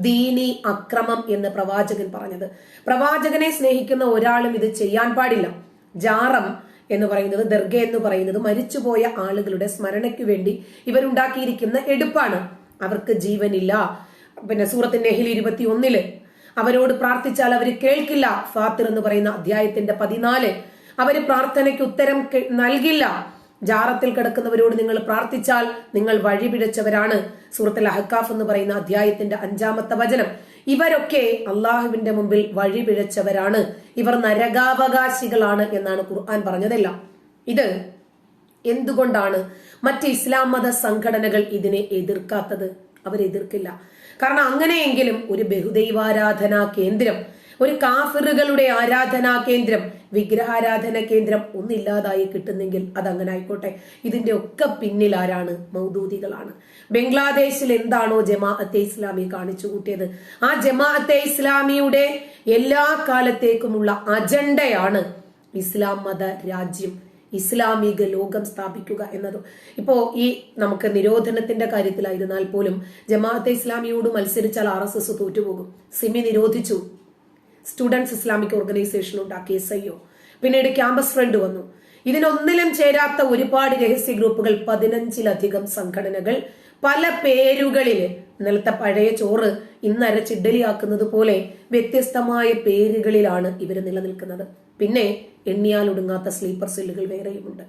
ദീനി അക്രമം എന്ന് പ്രവാചകൻ പറഞ്ഞത്. പ്രവാചകനെ സ്നേഹിക്കുന്ന ഒരാളും ഇത് ചെയ്യാൻ പാടില്ല. ജാറം എന്ന് പറയുന്നത്, ദർഗ എന്ന് പറയുന്നത് മരിച്ചുപോയ ആളുകളുടെ സ്മരണയ്ക്ക് വേണ്ടി ഇവരുണ്ടാക്കിയിരിക്കുന്ന എടുപ്പാണ്. അവർക്ക് ജീവനില്ല. പിന്നെ സൂറത്ത് നഹ്ൽ 21 അവരോട് പ്രാർത്ഥിച്ചാൽ അവർ കേൾക്കില്ല. ഫാത്തിർ എന്ന് പറയുന്ന അധ്യായത്തിന്റെ 14 അവര് പ്രാർത്ഥനയ്ക്ക് ഉത്തരം നൽകില്ല. ജാറത്തിൽ കിടക്കുന്നവരോട് നിങ്ങൾ പ്രാർത്ഥിച്ചാൽ നിങ്ങൾ വഴിപിഴച്ചവരാണ്. സൂറത്തുൽ അഹ്കാഫ് എന്ന് പറയുന്ന അധ്യായത്തിന്റെ 5-ാമത്തെ വചനം. ഇവരൊക്കെ അള്ളാഹുവിന്റെ മുമ്പിൽ വഴിപിഴച്ചവരാണ്, ഇവർ നരകാവകാശികളാണ് എന്നാണ് ഖുർആൻ പറഞ്ഞതല്ല. ഇത് എന്തുകൊണ്ടാണ് മറ്റ് ഇസ്ലാം മത സംഘടനകൾ ഇതിനെ എതിർക്കാത്തത്? അവരെതിർക്കില്ല. കാരണം അങ്ങനെയെങ്കിലും ഒരു ബഹുദൈവാരാധനാ കേന്ദ്രം, ഒരു കാഫിറുകളുടെ ആരാധനാ കേന്ദ്രം, വിഗ്രഹാരാധന കേന്ദ്രം ഒന്നില്ലാതായി കിട്ടുന്നെങ്കിൽ അതങ്ങനെ ആയിക്കോട്ടെ. ഇതിന്റെ ഒക്കെ പിന്നിൽ ആരാണ്? മൗദൂദികളാണ്. ബംഗ്ലാദേശിൽ എന്താണോ ജമാഅത്തെ ഇസ്ലാമി കാണിച്ചു കൂട്ടിയത്, ആ ജമാഅത്തെ ഇസ്ലാമിയുടെ എല്ലാ കാലത്തേക്കുമുള്ള അജണ്ടയാണ് ഇസ്ലാം മത രാജ്യം, ഇസ്ലാമിക ലോകം സ്ഥാപിക്കുക എന്നത്. ഇപ്പോ ഈ നമുക്ക് നിരോധനത്തിന്റെ കാര്യത്തിലായിരുന്നാൽ പോലും ജമാഅത്തെ ഇസ്ലാമിയോട് മത്സരിച്ചാൽ RSS തോറ്റുപോകും. സിമി നിരോധിച്ചു, സ്റ്റുഡൻസ് ഇസ്ലാമിക് ഓർഗനൈസേഷൻ ഉണ്ടാക്കി, SIO. പിന്നീട് ക്യാമ്പസ് ഫ്രണ്ട് വന്നു. ഇതിനൊന്നിലും ചേരാത്ത ഒരുപാട് രഹസ്യ ഗ്രൂപ്പുകൾ, 15-ലധികം സംഘടനകൾ, പല പേരുകളില്, ഇന്നലത്തെ പഴയ ചോറ് ഇന്ന് അരച്ചിഡ്ഡലിയാക്കുന്നത് പോലെ വ്യത്യസ്തമായ പേരുകളിലാണ് ഇവർ നിലനിൽക്കുന്നത്. പിന്നെ എണ്ണിയാൽ ഒടുങ്ങാത്ത സ്ലീപ്പർ സെല്ലുകൾ വേറെയുമുണ്ട്.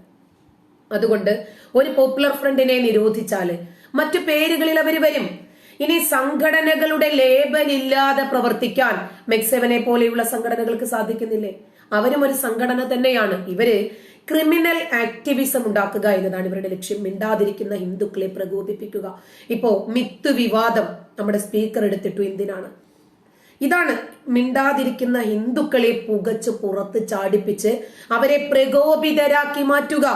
അതുകൊണ്ട് ഒരു പോപ്പുലർ ഫ്രണ്ടിനെ നിരോധിച്ചാല് മറ്റു പേരുകളിൽ അവർ വരും. ഇനി സംഘടനകളുടെ ലേബൽ ഇല്ലാതെ പ്രവർത്തിക്കാൻ മെക്സെവനെ പോലെയുള്ള സംഘടനകൾക്ക് സാധിക്കുന്നില്ലേ? അവരും ഒരു സംഘടന തന്നെയാണ്. ഇവര് ക്രിമിനൽ ആക്ടിവിസം ഉണ്ടാക്കുക എന്നതാണ് ഇവരുടെ ലക്ഷ്യം. മിണ്ടാതിരിക്കുന്ന ഹിന്ദുക്കളെ പ്രകോപിപ്പിക്കുക. ഇപ്പോ മിത്ത് വിവാദം നമ്മുടെ സ്പീക്കർ എടുത്തിട്ടു. എന്തിനാണ്? ഇതാണ് മിണ്ടാതിരിക്കുന്ന ഹിന്ദുക്കളെ പുകച്ച് പുറത്ത് ചാടിപ്പിച്ച് അവരെ പ്രകോപിതരാക്കി മാറ്റുക.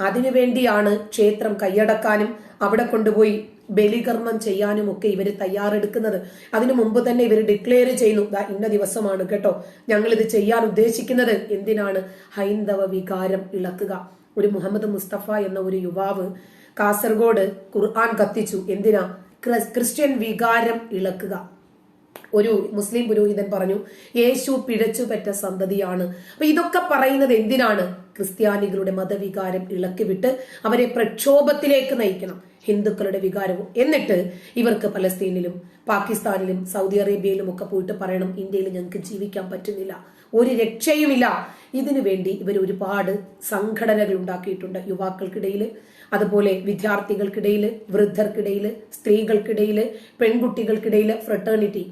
അതിനുവേണ്ടിയാണ് ക്ഷേത്രം കൈയടക്കാനും അവിടെ കൊണ്ടുപോയി ബലികർമ്മം ചെയ്യാനും ഒക്കെ ഇവർ തയ്യാറെടുക്കുന്നത്. അതിനു മുമ്പ് തന്നെ ഇവർ ഡിക്ലെയർ ചെയ്യുന്നു, ഇന്ന ദിവസമാണ് കേട്ടോ ഞങ്ങൾ ഇത് ചെയ്യാൻ ഉദ്ദേശിക്കുന്നത്. എന്തിനാണ്? ഹൈന്ദവ വികാരം ഇളക്കുക. ഒരു മുഹമ്മദ് മുസ്തഫ എന്ന ഒരു യുവാവ് കാസർഗോഡ് ഖുർആൻ കത്തിച്ചു. എന്തിനാ? ക്രിസ്ത്യൻ വികാരം ഇളക്കുക. ഒരു മുസ്ലിം പുരോഹിതൻ പറഞ്ഞു, യേശു പിഴച്ചു പറ്റ സന്തതിയാണ്. അപ്പൊ ഇതൊക്കെ പറയുന്നത് എന്തിനാണ്? ക്രിസ്ത്യാനികളുടെ മതവികാരം ഇളക്കിവിട്ട് അവരെ പ്രക്ഷോഭത്തിലേക്ക് നയിക്കണം, ഹിന്ദുക്കളുടെ വികാരവും. എന്നിട്ട് ഇവർക്ക് പലസ്തീനിലും പാകിസ്ഥാനിലും സൗദി അറേബ്യയിലും ഒക്കെ പോയിട്ട് പറയണം, ഇന്ത്യയിൽ ഞങ്ങൾക്ക് ജീവിക്കാൻ പറ്റുന്നില്ല, ഒരു രക്ഷയുമില്ല. ഇതിനു വേണ്ടി ഇവർ ഒരുപാട് സംഘടനകൾ ഉണ്ടാക്കിയിട്ടുണ്ട്. യുവാക്കൾക്കിടയിൽ, അതുപോലെ വിദ്യാർത്ഥികൾക്കിടയിൽ, വൃദ്ധർക്കിടയിൽ, സ്ത്രീകൾക്കിടയിൽ, പെൺകുട്ടികൾക്കിടയിൽ, ഫ്രട്ടേണിറ്റി,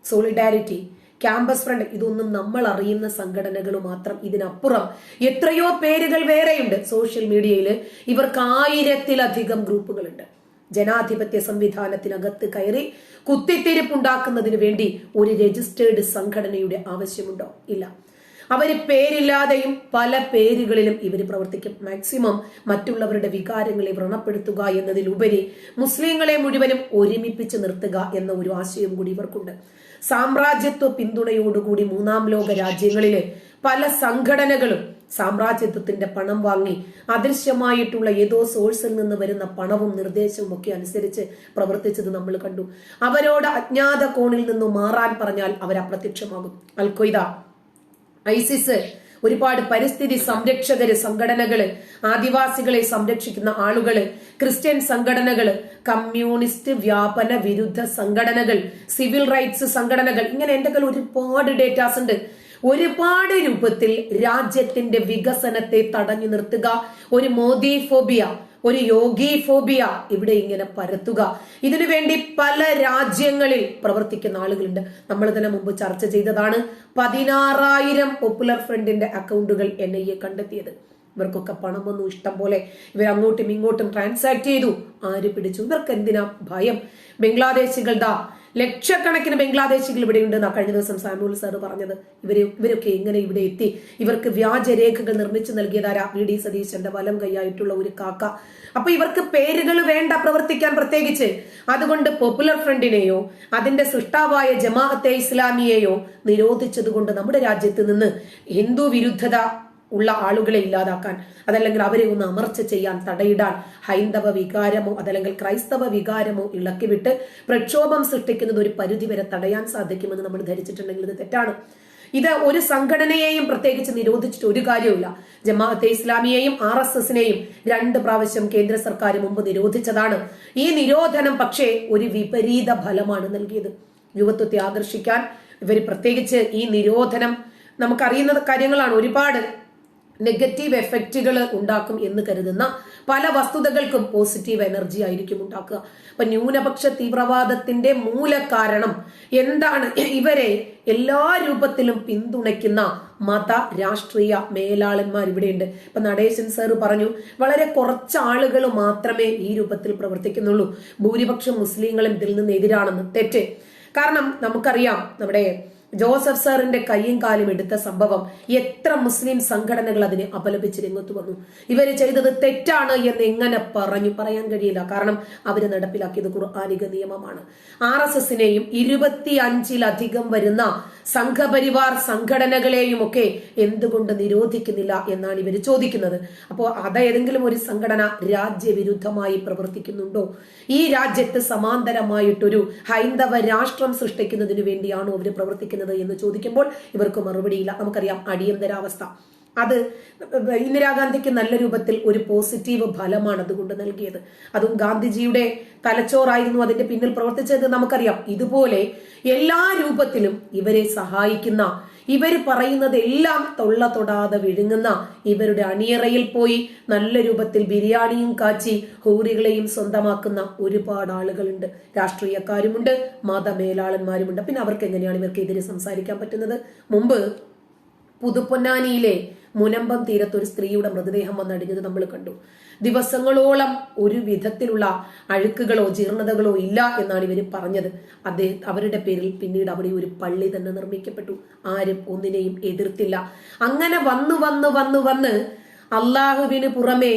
സോളിഡാരിറ്റി, ക്യാമ്പസ് ഫ്രണ്ട്, ഇതൊന്നും നമ്മൾ അറിയുന്ന സംഘടനകൾ മാത്രം. ഇതിനപ്പുറം എത്രയോ പേരുകൾ വേറെയുണ്ട്. സോഷ്യൽ മീഡിയയിൽ ഇവർക്ക് 1000-ലധികം ഗ്രൂപ്പുകളുണ്ട്. ജനാധിപത്യ സംവിധാനത്തിനകത്ത് കയറി കുത്തിത്തിരിപ്പുണ്ടാക്കുന്നതിന് വേണ്ടി ഒരു രജിസ്റ്റേർഡ് സംഘടനയുടെ ആവശ്യമുണ്ടോ? ഇല്ല. അവര് പേരില്ലാതെയും പല പേരുകളിലും ഇവർ പ്രവർത്തിക്കും. മാക്സിമം മറ്റുള്ളവരുടെ വികാരങ്ങളെ വ്രണപ്പെടുത്തുക എന്നതിലുപരി മുസ്ലിങ്ങളെ മുഴുവനും ഒരുമിപ്പിച്ച് നിർത്തുക എന്ന ഒരു ആശയം കൂടി ഇവർക്കുണ്ട്. സാമ്രാജ്യത്വ പിന്തുണയോടുകൂടി മൂന്നാം ലോക രാജ്യങ്ങളിലെ പല സംഘടനകളും സാമ്രാജ്യത്വത്തിന്റെ പണം വാങ്ങി അദൃശ്യമായിട്ടുള്ള ഏതോ സോഴ്സിൽ നിന്ന് വരുന്ന പണവും നിർദ്ദേശവും ഒക്കെ അനുസരിച്ച് പ്രവർത്തിച്ചത് നമ്മൾ കണ്ടു. അവരോട് അജ്ഞാത കോണിൽ നിന്നും മാറാൻ പറഞ്ഞാൽ അവർ അപ്രത്യക്ഷമാകും. അൽ-ഖ്വയ്ദ, ഐസിസ്, ഒരുപാട് പരിസ്ഥിതി സംരക്ഷകര്, സംഘടനകള്, ആദിവാസികളെ സംരക്ഷിക്കുന്ന ആളുകള്, ക്രിസ്ത്യൻ സംഘടനകള്, കമ്മ്യൂണിസ്റ്റ് വ്യാപന വിരുദ്ധ സംഘടനകൾ, സിവിൽ റൈറ്റ്സ് സംഘടനകൾ, ഇങ്ങനെ എന്റെ കയ്യിൽ ഒരുപാട് ഡേറ്റാസ് ഉണ്ട്. ഒരുപാട് രൂപത്തിൽ രാജ്യത്തിന്റെ വികസനത്തെ തടഞ്ഞു നിർത്തുക, ഒരു മോദി ഫോബിയ, ഒരു യോഗി ഫോബിയ ഇവിടെ ഇങ്ങനെ പരത്തുക. ഇതിനുവേണ്ടി പല രാജ്യങ്ങളിൽ പ്രവർത്തിക്കുന്ന ആളുകളുണ്ട്. നമ്മൾ തന്നെ മുമ്പ് ചർച്ച ചെയ്തതാണ് 16,000 പോപ്പുലർ ഫ്രണ്ടിന്റെ അക്കൗണ്ടുകൾ NIA കണ്ടെത്തിയത്. ഇവർക്കൊക്കെ പണം വന്നു, ഇഷ്ടം പോലെ ഇവർ അങ്ങോട്ടും ഇങ്ങോട്ടും ട്രാൻസാക്ട് ചെയ്തു. ആര് പിടിച്ചു? ഇവർക്ക് എന്തിനാ ഭയം? ബംഗ്ലാദേശികളുടെ ലക്ഷക്കണക്കിന് ബംഗ്ലാദേശികൾ ഇവിടെയുണ്ട് എന്നാ കഴിഞ്ഞ ദിവസം സാമുൽ സാർ പറഞ്ഞത്. ഇവരൊക്കെ എങ്ങനെ ഇവിടെ എത്തി? ഇവർക്ക് വ്യാജരേഖകൾ നിർമ്മിച്ചു നൽകിയതാരാ? VD സതീശന്റെ വലം കൈയായിട്ടുള്ള ഒരു കാക്ക. അപ്പൊ ഇവർക്ക് പേരുകൾ വേണ്ട പ്രവർത്തിക്കാൻ പ്രത്യേകിച്ച്. അതുകൊണ്ട് പോപ്പുലർ ഫ്രണ്ടിനെയോ അതിന്റെ സൃഷ്ടാവായ ജമാഅത്തെ ഇസ്ലാമിയെയോ നിരോധിച്ചത് കൊണ്ട് നമ്മുടെ രാജ്യത്ത് നിന്ന് ഹിന്ദു വിരുദ്ധത ഉള്ള ആളുകളെ ഇല്ലാതാക്കാൻ, അതല്ലെങ്കിൽ അവരെ ഒന്ന് അമർച്ച ചെയ്യാൻ, തടയിടാൻ ഹൈന്ദവ വികാരമോ അതല്ലെങ്കിൽ ക്രൈസ്തവ വികാരമോ ഇളക്കിവിട്ട് പ്രക്ഷോഭം സൃഷ്ടിക്കുന്നത് ഒരു പരിധിവരെ തടയാൻ സാധിക്കുമെന്ന് നമ്മൾ ധരിച്ചിട്ടുണ്ടെങ്കിൽ ഇത് തെറ്റാണ്. ഇത് ഒരു സംഘടനയെയും പ്രത്യേകിച്ച് നിരോധിച്ചിട്ട് ഒരു കാര്യമില്ല. ജമാഅത്തെ ഇസ്ലാമിയെയും RSSനെയും 2 പ്രാവശ്യം കേന്ദ്ര സർക്കാർ മുമ്പ് നിരോധിച്ചതാണ്. ഈ നിരോധനം പക്ഷേ ഒരു വിപരീത ഫലമാണ് നൽകിയത്. യുവത്വത്തെ ആകർഷിക്കാൻ ഇവർ പ്രത്യേകിച്ച് ഈ നിരോധനം നമുക്കറിയുന്ന കാര്യങ്ങളാണ്. ഒരുപാട് നെഗറ്റീവ് എഫക്റ്റുകൾ ഉണ്ടാക്കും എന്ന് കരുതുന്ന പല വസ്തുതകൾക്കും പോസിറ്റീവ് എനർജി ആയിരിക്കും ഉണ്ടാക്കുക. അപ്പൊ ന്യൂനപക്ഷ തീവ്രവാദത്തിന്റെ മൂലകാരണം എന്താണ്? ഇവരെ എല്ലാ രൂപത്തിലും പിന്തുണയ്ക്കുന്ന മത രാഷ്ട്രീയ മേലാളന്മാർ ഇവിടെയുണ്ട്. ഇപ്പൊ നടേശൻ സാർ പറഞ്ഞു, വളരെ കുറച്ച് ആളുകൾ മാത്രമേ ഈ രൂപത്തിൽ പ്രവർത്തിക്കുന്നുള്ളൂ, ഭൂരിപക്ഷം മുസ്ലിങ്ങളും ഇതിൽ നിന്ന് എതിരാണെന്ന്. തെറ്റ്. കാരണം നമുക്കറിയാം, നമ്മുടെ ജോസഫ് സാറിന്റെ കയ്യും കാലും എടുത്ത സംഭവം എത്ര മുസ്ലിം സംഘടനകൾ അതിനെ അപലപിച്ച് രംഗത്ത് വന്നു. ഇവര് ചെയ്തത് തെറ്റാണ് എന്ന് എങ്ങനെ പറയാൻ കഴിയില്ല. കാരണം അവര് നടപ്പിലാക്കിയത് ഖുർആനിക നിയമമാണ്. RSSനെയും 25-ലധികം വരുന്ന സംഘപരിവാർ സംഘടനകളെയും ഒക്കെ എന്തുകൊണ്ട് നിരോധിക്കുന്നില്ല എന്നാണ് ഇവര് ചോദിക്കുന്നത്. അപ്പോൾ അതേതെങ്കിലും ഒരു സംഘടന രാജ്യവിരുദ്ധമായി പ്രവർത്തിക്കുന്നുണ്ടോ? ഈ രാജ്യത്ത് സമാന്തരമായിട്ടൊരു ഹൈന്ദവ രാഷ്ട്രം സൃഷ്ടിക്കുന്നതിന് വേണ്ടിയാണോ അവർ പ്രവർത്തിക്കുന്നത് എന്ന് ചോദിക്കുമ്പോൾ ഇവർക്ക് മറുപടിയില്ല. നമുക്കറിയാം അടിയന്തരാവസ്ഥ, അത് ഇന്ദിരാഗാന്ധിക്ക് നല്ല രൂപത്തിൽ ഒരു പോസിറ്റീവ് ഫലമാണ് അതുകൊണ്ട് നൽകിയത്. അതും ഗാന്ധിജിയുടെ തലച്ചോറായിരുന്നു അതിന്റെ പിന്നിൽ പ്രവർത്തിച്ചത് നമുക്കറിയാം. ഇതുപോലെ എല്ലാ രൂപത്തിലും ഇവരെ സഹായിക്കുന്ന, ഇവർ പറയുന്നത് എല്ലാം തൊള്ള തൊടാതെ വിഴുങ്ങുന്ന, ഇവരുടെ അണിയറയിൽ പോയി നല്ല രൂപത്തിൽ ബിരിയാണിയും കാച്ചി ഹൂറികളെയും സ്വന്തമാക്കുന്ന ഒരുപാട് ആളുകളുണ്ട്. രാഷ്ട്രീയക്കാരുമുണ്ട്, മതമേലാളന്മാരുമുണ്ട്. പിന്നെ അവർക്ക് എങ്ങനെയാണ് ഇവർക്കെതിരെ സംസാരിക്കാൻ പറ്റുന്നത്? മുമ്പ് പുതുപ്പൊന്നാനിയിലെ മുനമ്പം തീരത്ത് ഒരു സ്ത്രീയുടെ മൃതദേഹം വന്നടിഞ്ഞത് നമ്മൾ കണ്ടു. ദിവസങ്ങളോളം ഒരു വിധത്തിലുള്ള അഴുക്കുകളോ ജീർണതകളോ ഇല്ല എന്നാണ് ഇവർ പറഞ്ഞത്. അവരുടെ പേരിൽ പിന്നീട് അവിടെ ഒരു പള്ളി തന്നെ നിർമ്മിക്കപ്പെട്ടു. ആരും ഒന്നിനെയും എതിർത്തില്ല. അങ്ങനെ വന്ന് അള്ളാഹുവിന് പുറമെ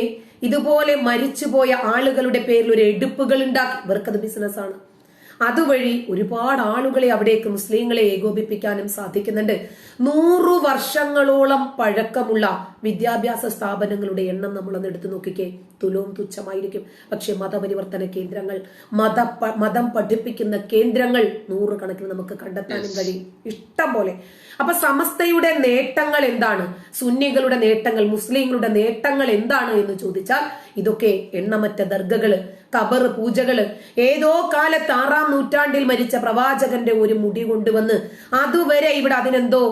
ഇതുപോലെ മരിച്ചുപോയ ആളുകളുടെ പേരിൽ ഒരു എടുപ്പുകൾ ഉണ്ടാക്കി, ഇവർക്കത് ബിസിനസ്സാണ്. അതുവഴി ഒരുപാട് ആളുകളെ അവിടേക്ക് മുസ്ലിങ്ങളെ ഏകോപിപ്പിക്കാനും സാധിക്കുന്നുണ്ട്. 100 വർഷങ്ങളോളം പഴക്കമുള്ള വിദ്യാഭ്യാസ സ്ഥാപനങ്ങളുടെ എണ്ണം നമ്മളൊന്ന് എടുത്തു നോക്കിക്കേ, തുലവും തുച്ഛമായിരിക്കും. പക്ഷെ മതപരിവർത്തന കേന്ദ്രങ്ങൾ, മതം പഠിപ്പിക്കുന്ന കേന്ദ്രങ്ങൾ 100 കണക്കിന് നമുക്ക് കണ്ടെത്താനും കഴിയും, ഇഷ്ടം പോലെ. അപ്പൊ സമസ്തയുടെ നേട്ടങ്ങൾ എന്താണ്, സുന്നികളുടെ നേട്ടങ്ങൾ, മുസ്ലിങ്ങളുടെ നേട്ടങ്ങൾ എന്താണ് എന്ന് ചോദിച്ചാൽ ഇതൊക്കെ എണ്ണമറ്റ ദർഗകള്, ഖബർ പൂജകള്, ഏതോ കാലത്ത് 6-ാം നൂറ്റാണ്ടിൽ മരിച്ച പ്രവാചകന്റെ ഒരു മുടി കൊണ്ടുവന്ന് അതുവരെ ഇവിടെ അതിനെന്തോ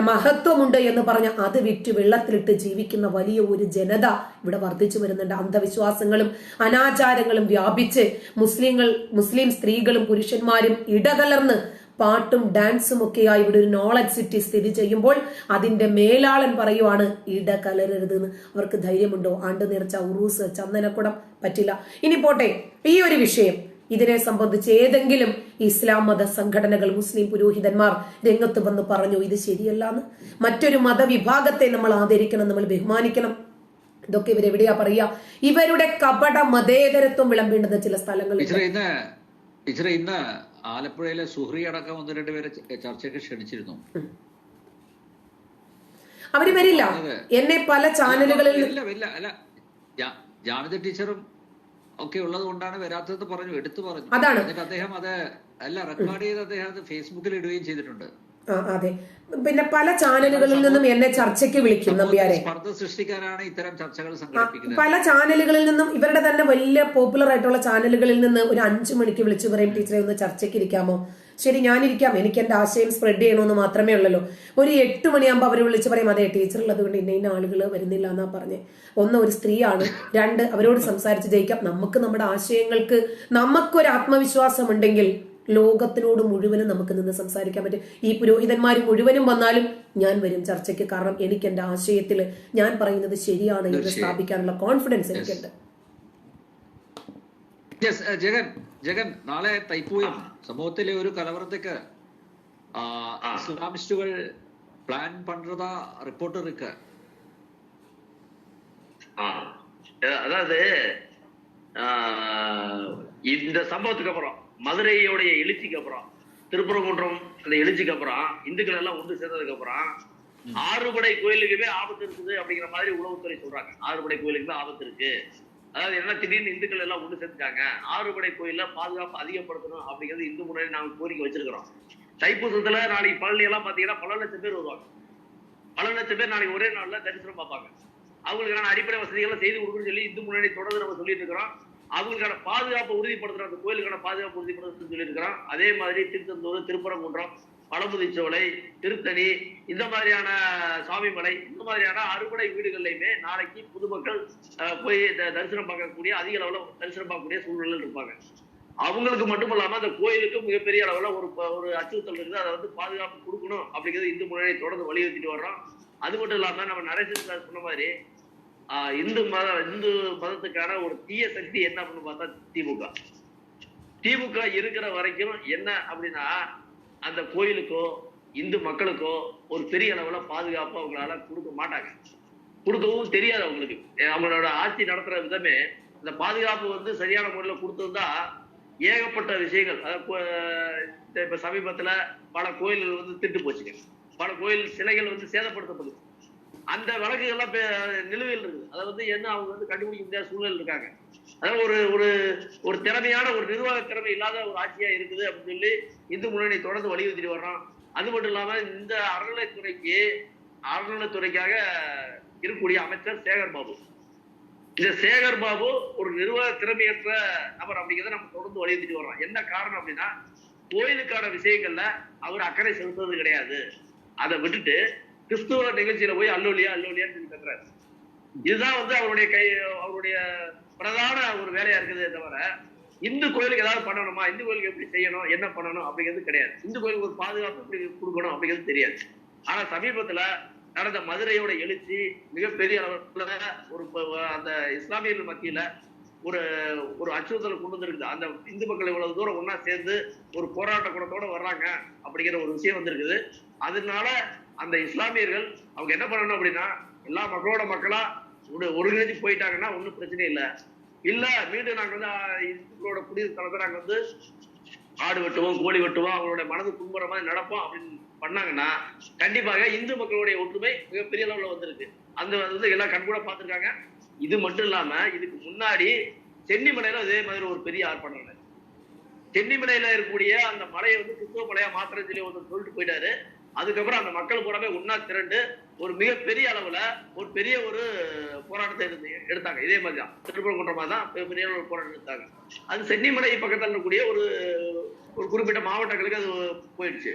മഹത്വമുണ്ട് എന്ന് പറഞ്ഞ് അത് വിറ്റ് വെള്ളത്തിലിട്ട് ജീവിക്കുന്ന വലിയ ഒരു ജനത ഇവിടെ വർദ്ധിച്ചു വരുന്നുണ്ട്. അന്ധവിശ്വാസങ്ങളും അനാചാരങ്ങളും വ്യാപിച്ച് മുസ്ലിം സ്ത്രീകളും പുരുഷന്മാരും ഇടകലർന്ന് പാട്ടും ഡാൻസും ഒക്കെയായി ഇവിടെ ഒരു നോളജ് സിറ്റി സ്ഥിതി ചെയ്യുമ്പോൾ അതിന്റെ മേലാളൻ പറയുവാണ് ഇടകലരരുത് എന്ന്. അവർക്ക് ധൈര്യമുണ്ടോ? ആണ്ട് നേർച്ച, ഉറൂസ്, ചന്ദനക്കുടം പറ്റില്ല. ഇനി പോട്ടെ, ഈ ഒരു വിഷയം ഇതിനെ സംബന്ധിച്ച് ഏതെങ്കിലും ഇസ്ലാം മത സംഘടനകൾ, മുസ്ലിം പുരോഹിതന്മാർ രംഗത്ത് വന്ന് പറഞ്ഞു ഇത് ശരിയല്ലാന്ന്? മറ്റൊരു മതവിഭാഗത്തെ നമ്മൾ ആദരിക്കണം, നമ്മൾ ബഹുമാനിക്കണം. ഇതൊക്കെ ഇവരെവിടെയാ പറയാ? ഇവരുടെ കപട മതേതരത്വം വിളമ്പേണ്ടുന്ന ചില സ്ഥലങ്ങളിൽ ഇന്ന് ആലപ്പുഴയിലെ സുഹ്രി അടക്കം 1-2 പേരെ ചർച്ചയ്ക്ക് ക്ഷണിച്ചിരുന്നു. അവര് വരില്ല. എന്നെ പല ചാനലുകളിൽ ജാമിദ ടീച്ചറും ഒക്കെ ഉള്ളത് കൊണ്ടാണ് വരാത്തത് പറഞ്ഞു, എടുത്തു പറഞ്ഞു. അതാണ്. എന്നിട്ട് അദ്ദേഹം അത് റെക്കോർഡ് ചെയ്ത് അദ്ദേഹം അത് ഫേസ്ബുക്കിൽ ഇടുകയും ചെയ്തിട്ടുണ്ട്. അതെ, പിന്നെ പല ചാനലുകളിൽ നിന്നും എന്നെ ചർച്ചയ്ക്ക് വിളിക്കും നമ്പ്യാരെ. സ്പർദ്ധ സൃഷ്ടിക്കാനാണ് ഇത്തരം ചർച്ചകൾ സംഘടിപ്പിക്കുന്നത്. പല ചാനലുകളിൽ നിന്നും, ഇവരുടെ തന്നെ വലിയ പോപ്പുലർ ആയിട്ടുള്ള ചാനലുകളിൽ നിന്ന് ഒരു 5 മണിക്ക് വിളിച്ചു പറയും, ടീച്ചറെ ഒന്ന് ചർച്ചയ്ക്ക് ഇരിക്കാമോ? ശരി, ഞാനിരിക്കാം, എനിക്ക് എന്റെ ആശയം സ്പ്രെഡ് ചെയ്യണമെന്ന് മാത്രമേ ഉള്ളല്ലോ. ഒരു 8 മണിയാകുമ്പോൾ അവർ വിളിച്ചു പറയും, അതെ ടീച്ചർ ഉള്ളത് കൊണ്ട് ഇന്ന ആളുകൾ വരുന്നില്ല എന്നാ പറഞ്ഞേ. 1 ഒരു സ്ത്രീയാണ്, 2 അവരോട് സംസാരിച്ച് ജയിക്കാം. നമുക്ക് നമ്മുടെ ആശയങ്ങൾക്ക് നമുക്കൊരു ആത്മവിശ്വാസം ഉണ്ടെങ്കിൽ ലോകത്തിനോട് മുഴുവനും നമുക്ക് നിന്ന് സംസാരിക്കാൻ പറ്റും. ഈ പുരോഹിതന്മാർ മുഴുവനും വന്നാലും ഞാൻ വരും ചർച്ചയ്ക്ക്. കാരണം എനിക്ക് എന്റെ ആശയത്തിൽ ഞാൻ പറയുന്നത് ശരിയാണ് എന്ന് സ്ഥാപിക്കാനുള്ള കോൺഫിഡൻസ് എനിക്കുണ്ട്. ജഗൻ, നാളെ തൈപ്പൂയം, സമൂഹത്തിലെ ഒരു കലവറത്തേക്ക് ഇസ്ലാമിസ്റ്റുകൾ പ്ലാൻ பண்றதா ரிப்போர்ட் இருக்கு. அதாவது இந்த சம்பவத்துக்கு அப்புறம், மதுரையோடைய எழுச்சிக்கு அப்புறம், திருப்பரங்குன்றம் அந்த எழுச்சிக்கு அப்புறம், இந்துக்கள் எல்லாம் ஒன்று சேர்ந்ததுக்கு அப்புறம் 6 படை கோயிலுக்குமே ஆபத்து இருக்குது அப்படிங்கிற மாதிரி உளவுத்துறை சொல்றாங்க. 6 படை கோயிலுக்குமே ஆபத்து இருக்கு. அதாவது என்ன, திடீர்னு இந்துக்கள் எல்லாம் ஒன்று சேர்த்துட்டாங்க, 6 படை கோயில பாதுகாப்பு அதிகப்படுத்தணும் அப்படிங்கிறது இந்து முன்னாடி நாங்க கோரிக்கை வச்சிருக்கிறோம். தைப்பூசத்துல நாளைக்கு பழனி எல்லாம் பாத்தீங்கன்னா பல லட்சம் பேர் வருவாங்க. பல லட்சம் பேர் நாளைக்கு ஒரே நாள்ல தரிசனம் பார்ப்பாங்க. அவங்களுக்கான அடிப்படை வசதிகளை செய்து கொடுக்கணும்னு சொல்லி இந்து முன்னாடி தொடர்ந்து நம்ம சொல்லிட்டு இருக்கிறோம். அவங்களுக்கான பாதுகாப்பை உறுதிப்படுத்துறோம், அந்த கோயிலுக்கான பாதுகாப்பு உறுதிப்படுத்துன்னு சொல்லி இருக்கிறோம். அதே மாதிரி திருச்செந்தூர், திருப்பரங்குன்றம், பழமுதிர்ச்சோலை, திருத்தணி, இந்த மாதிரியான சாமிமலை, இந்த மாதிரியான அறுபடை வீடுகள்லையுமே நாளைக்கு பொதுமக்கள் போய் தரிசனம் பார்க்கக்கூடிய, அதிக அளவுல தரிசனம் பார்க்கக்கூடிய சூழ்நிலையில் இருப்பாங்க. அவங்களுக்கு மட்டும் இல்லாம அந்த கோயிலுக்கு மிகப்பெரிய அளவுல ஒரு அச்சுறுத்தல் இருக்குது. அதை வந்து பாதுகாப்பு கொடுக்கணும் அப்படிங்கிறது இந்து முன்னாடி தொடர்ந்து வலியுறுத்திட்டு வர்றோம். அது மட்டும் இல்லாம நம்ம நரேசன் சார் சொன்ன மாதிரி இந்து மதத்துக்கான ஒரு தீய சக்தி என்ன அப்படின்னு பார்த்தா திமுக இருக்கிற வரைக்கும் என்ன அப்படின்னா, அந்த கோயிலுக்கோ இந்து மக்களுக்கோ ஒரு பெரிய அளவுல பாதுகாப்பு அவங்களால கொடுக்க மாட்டாங்க, கொடுக்கவும் தெரியாது அவங்களுக்கு. அவங்களோட ஆட்சி நடத்துற விதமே அந்த பாதுகாப்பு வந்து சரியான முறையில கொடுத்திருந்தா ஏகப்பட்ட விஷயங்கள். இப்ப சமீபத்துல பல கோயில்கள் வந்து திட்டு போச்சுங்க, பல கோயில் சிலைகள் வந்து சேதப்படுத்தப்படுது. அந்த வழக்குகள்லாம் நிலுவையில் இருக்குது. அதை வந்து என்ன அவங்க வந்து கண்டுபிடிக்க முடியாத சூழ்நிலை இருக்காங்க. அதாவது ஒரு திறமையான ஒரு நிர்வாக திறமை இல்லாத ஒரு ஆட்சியா இருக்குது அப்படின்னு சொல்லி இந்து முன்னணி தொடர்ந்து வலியுறுத்திட்டு வர்றோம். அது மட்டும் இல்லாம இந்த அறநிலைத்துறைக்காக இருக்கக்கூடிய அமைச்சர் சேகர் பாபு, இந்த சேகர் பாபு ஒரு நிர்வாக திறமையற்ற நபர் அப்படிங்கிறத நம்ம தொடர்ந்து வலியுறுத்திட்டு வர்றோம். என்ன காரணம் அப்படின்னா, கோயிலுக்கான விஷயங்கள்ல அவர் அக்கறை செலுத்துறது கிடையாது. அதை விட்டுட்டு கிறிஸ்துவ நிகழ்ச்சியில போய் அல்லோலியான்னு சொல்லி கட்டுறாரு. இதுதான் வந்து அவருடைய பிரதான ஒரு வேலையா இருக்குது. தவிர இந்து கோயிலுக்கு ஏதாவது பண்ணணுமா, இந்து கோயிலுக்கு எப்படி செய்யணும், என்ன பண்ணணும் அப்படிங்கிறது கிடையாது. இந்து கோயிலுக்கு ஒரு பாதுகாப்பு எப்படி கொடுக்கணும் அப்படிங்கிறது தெரியாது. ஆனா சமீபத்துல நடந்த மதுரையோட எழுச்சி மிகப்பெரிய அளவுல அந்த இஸ்லாமியர்கள் மத்தியில ஒரு அச்சுறுத்தலை கொண்டு வந்திருக்குது. அந்த இந்து மக்கள் இவ்வளவு தூரம் ஒன்னா சேர்ந்து ஒரு போராட்ட குணத்தோட வர்றாங்க அப்படிங்கிற ஒரு விஷயம் வந்திருக்குது. அதனால அந்த இஸ்லாமியர்கள் அவங்க என்ன பண்ணணும் அப்படின்னா, எல்லா மக்களோட மக்களா ஒருங்கிணைஞ்சு போயிட்டாங்கன்னா ஒன்றும் பிரச்சனை இல்லை. இல்ல மீண்டும் நாங்க வந்து இந்துக்களோட குடியிருத்தலத்தை நாங்க வந்து ஆடு வெட்டுவோம், கோழி வெட்டுவோம், அவங்களோட மனது கும்புற மாதிரி நடப்போம் அப்படின்னு பண்ணாங்கன்னா கண்டிப்பாக இந்து மக்களுடைய ஒற்றுமை மிகப்பெரிய அளவுல வந்திருக்கு. அந்த வந்து எல்லாம் கண்கூட பார்த்திருக்காங்க. இது மட்டும் இல்லாம இதுக்கு முன்னாடி சென்னிமலையில இதே மாதிரி ஒரு பெரிய ஆர்ப்பாட்டம். சென்னிமலையில இருக்கக்கூடிய அந்த மலையை வந்து கிறிஸ்துவ மலையா மாத்திரம் சொல்லி ஒருத்தர் சொல்லிட்டு போயிட்டாரு. அதுக்கப்புறம் அந்த மக்கள் பூராமே ஒன்னா திரண்டு ஒரு மிகப்பெரிய அளவுல ஒரு பெரிய ஒரு போராட்டத்தை எடுத்தாங்க. இதே மாதிரிதான் திருப்பரங்குன்றமா தான் பெரிய ஒரு போராட்டம் எடுத்தாங்க. அது சென்னிமலை பக்கத்தில் இருக்கக்கூடிய ஒரு குறிப்பிட்ட மாவட்டங்களுக்கு அது போயிடுச்சு.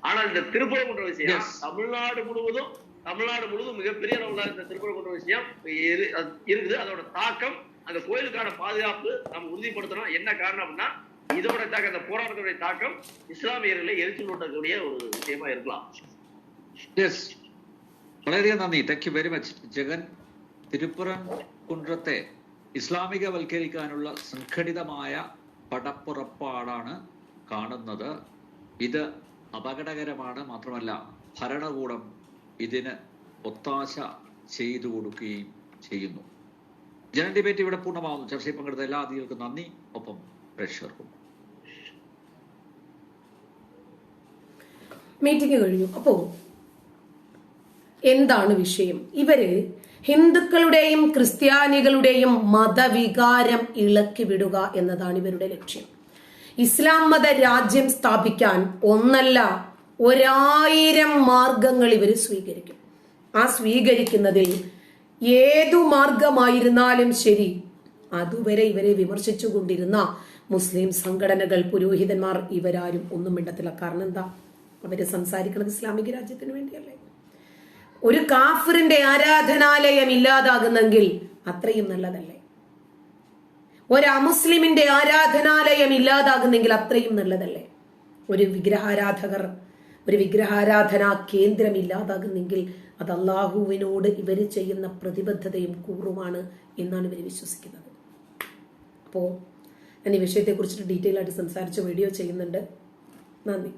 ஆனால் இந்த திருப்பரங்குன்ற விஷயம் தமிழ்நாடு முழுவதும் மிகப்பெரிய அளவுல இந்த திருப்பரங்குன்ற விஷயம் இருக்குது. அதோட தாக்கம், அந்த கோயிலுக்கான பாதுகாப்பு நம்ம உறுதிப்படுத்தணும். என்ன காரணம் அப்படின்னா இதோட தாக்கம், அந்த போராட்டத்துடைய தாக்கம் ഇസ്ലാമിயர்களை எரிச்சல் ஊட்டக்கூடிய ஒரு விஷயமா இருக்கலாம். വളരെയധികം നന്ദി. Thank you very much Jagan. തിരുപ്പുറംകുன்றത്തെ ഇസ്ലാമികവൽക്കരിക്കാനുള്ള സംഘടിതമായ പടപ്പുറപ്പാടാണ് കാണുന്നത്. ഇത് അപകടകരമാണ്. മാത്രമല്ല ഭരണകൂടം ഇതിന് ഒത്താശ ചെയ്തു കൊടുക്കുകയും ചെയ്യുന്നു. ജനറൽ ഡിബേറ്റ് ഇവിടെ പൂർണ്ണമാവുന്നു. ചർച്ചയിൽ പങ്കെടുത്ത എല്ലാ അതിഥികൾക്കും നന്ദി. ഒപ്പം പ്രേക്ഷകർക്കും. മീറ്റിംഗ് കഴിഞ്ഞു. അപ്പോ എന്താണ് വിഷയം? ഇവര് ഹിന്ദുക്കളുടെയും ക്രിസ്ത്യാനികളുടെയും മതവികാരം ഇളക്കി വിടുക എന്നതാണ് ഇവരുടെ ലക്ഷ്യം. ഇസ്ലാം മത രാജ്യം സ്ഥാപിക്കാൻ ഒന്നല്ല 1000 മാർഗങ്ങൾ ഇവർ സ്വീകരിക്കും. ആ സ്വീകരിക്കുന്നതിൽ ഏതു മാർഗമായിരുന്നാലും ശരി, അതുവരെ ഇവരെ വിമർശിച്ചു കൊണ്ടിരുന്ന മുസ്ലിം സംഘടനകൾ, പുരോഹിതന്മാർ, ഇവരാരും ഒന്നും മിണ്ടത്തില്ല. കാരണം എന്താ? അവര് സംസാരിക്കുന്നത് ഇസ്ലാമിക രാജ്യത്തിന് വേണ്ടിയല്ലേ. ഒരു കാഫിറിന്റെ ആരാധനാലയം ഇല്ലാതാകുന്നെങ്കിൽ അത്രയും നല്ലതല്ലേ? ഒരു അമുസ്ലിമിന്റെ ആരാധനാലയം ഇല്ലാതാകുന്നെങ്കിൽ അത്രയും നല്ലതല്ലേ? ഒരു വിഗ്രഹാരാധനാ കേന്ദ്രം ഇല്ലാതാകുന്നെങ്കിൽ അത് അള്ളാഹുവിനോട് ഇവര് ചെയ്യുന്ന പ്രതിബദ്ധതയും കൂറുമാണ് എന്നാണ് ഇവർ വിശ്വസിക്കുന്നത്. അപ്പോ ഞാൻ ഈ വിഷയത്തെക്കുറിച്ചിട്ട് ഡീറ്റെയിൽ ആയിട്ട് സംസാരിച്ച വീഡിയോ ചെയ്യുന്നുണ്ട്. നന്ദി.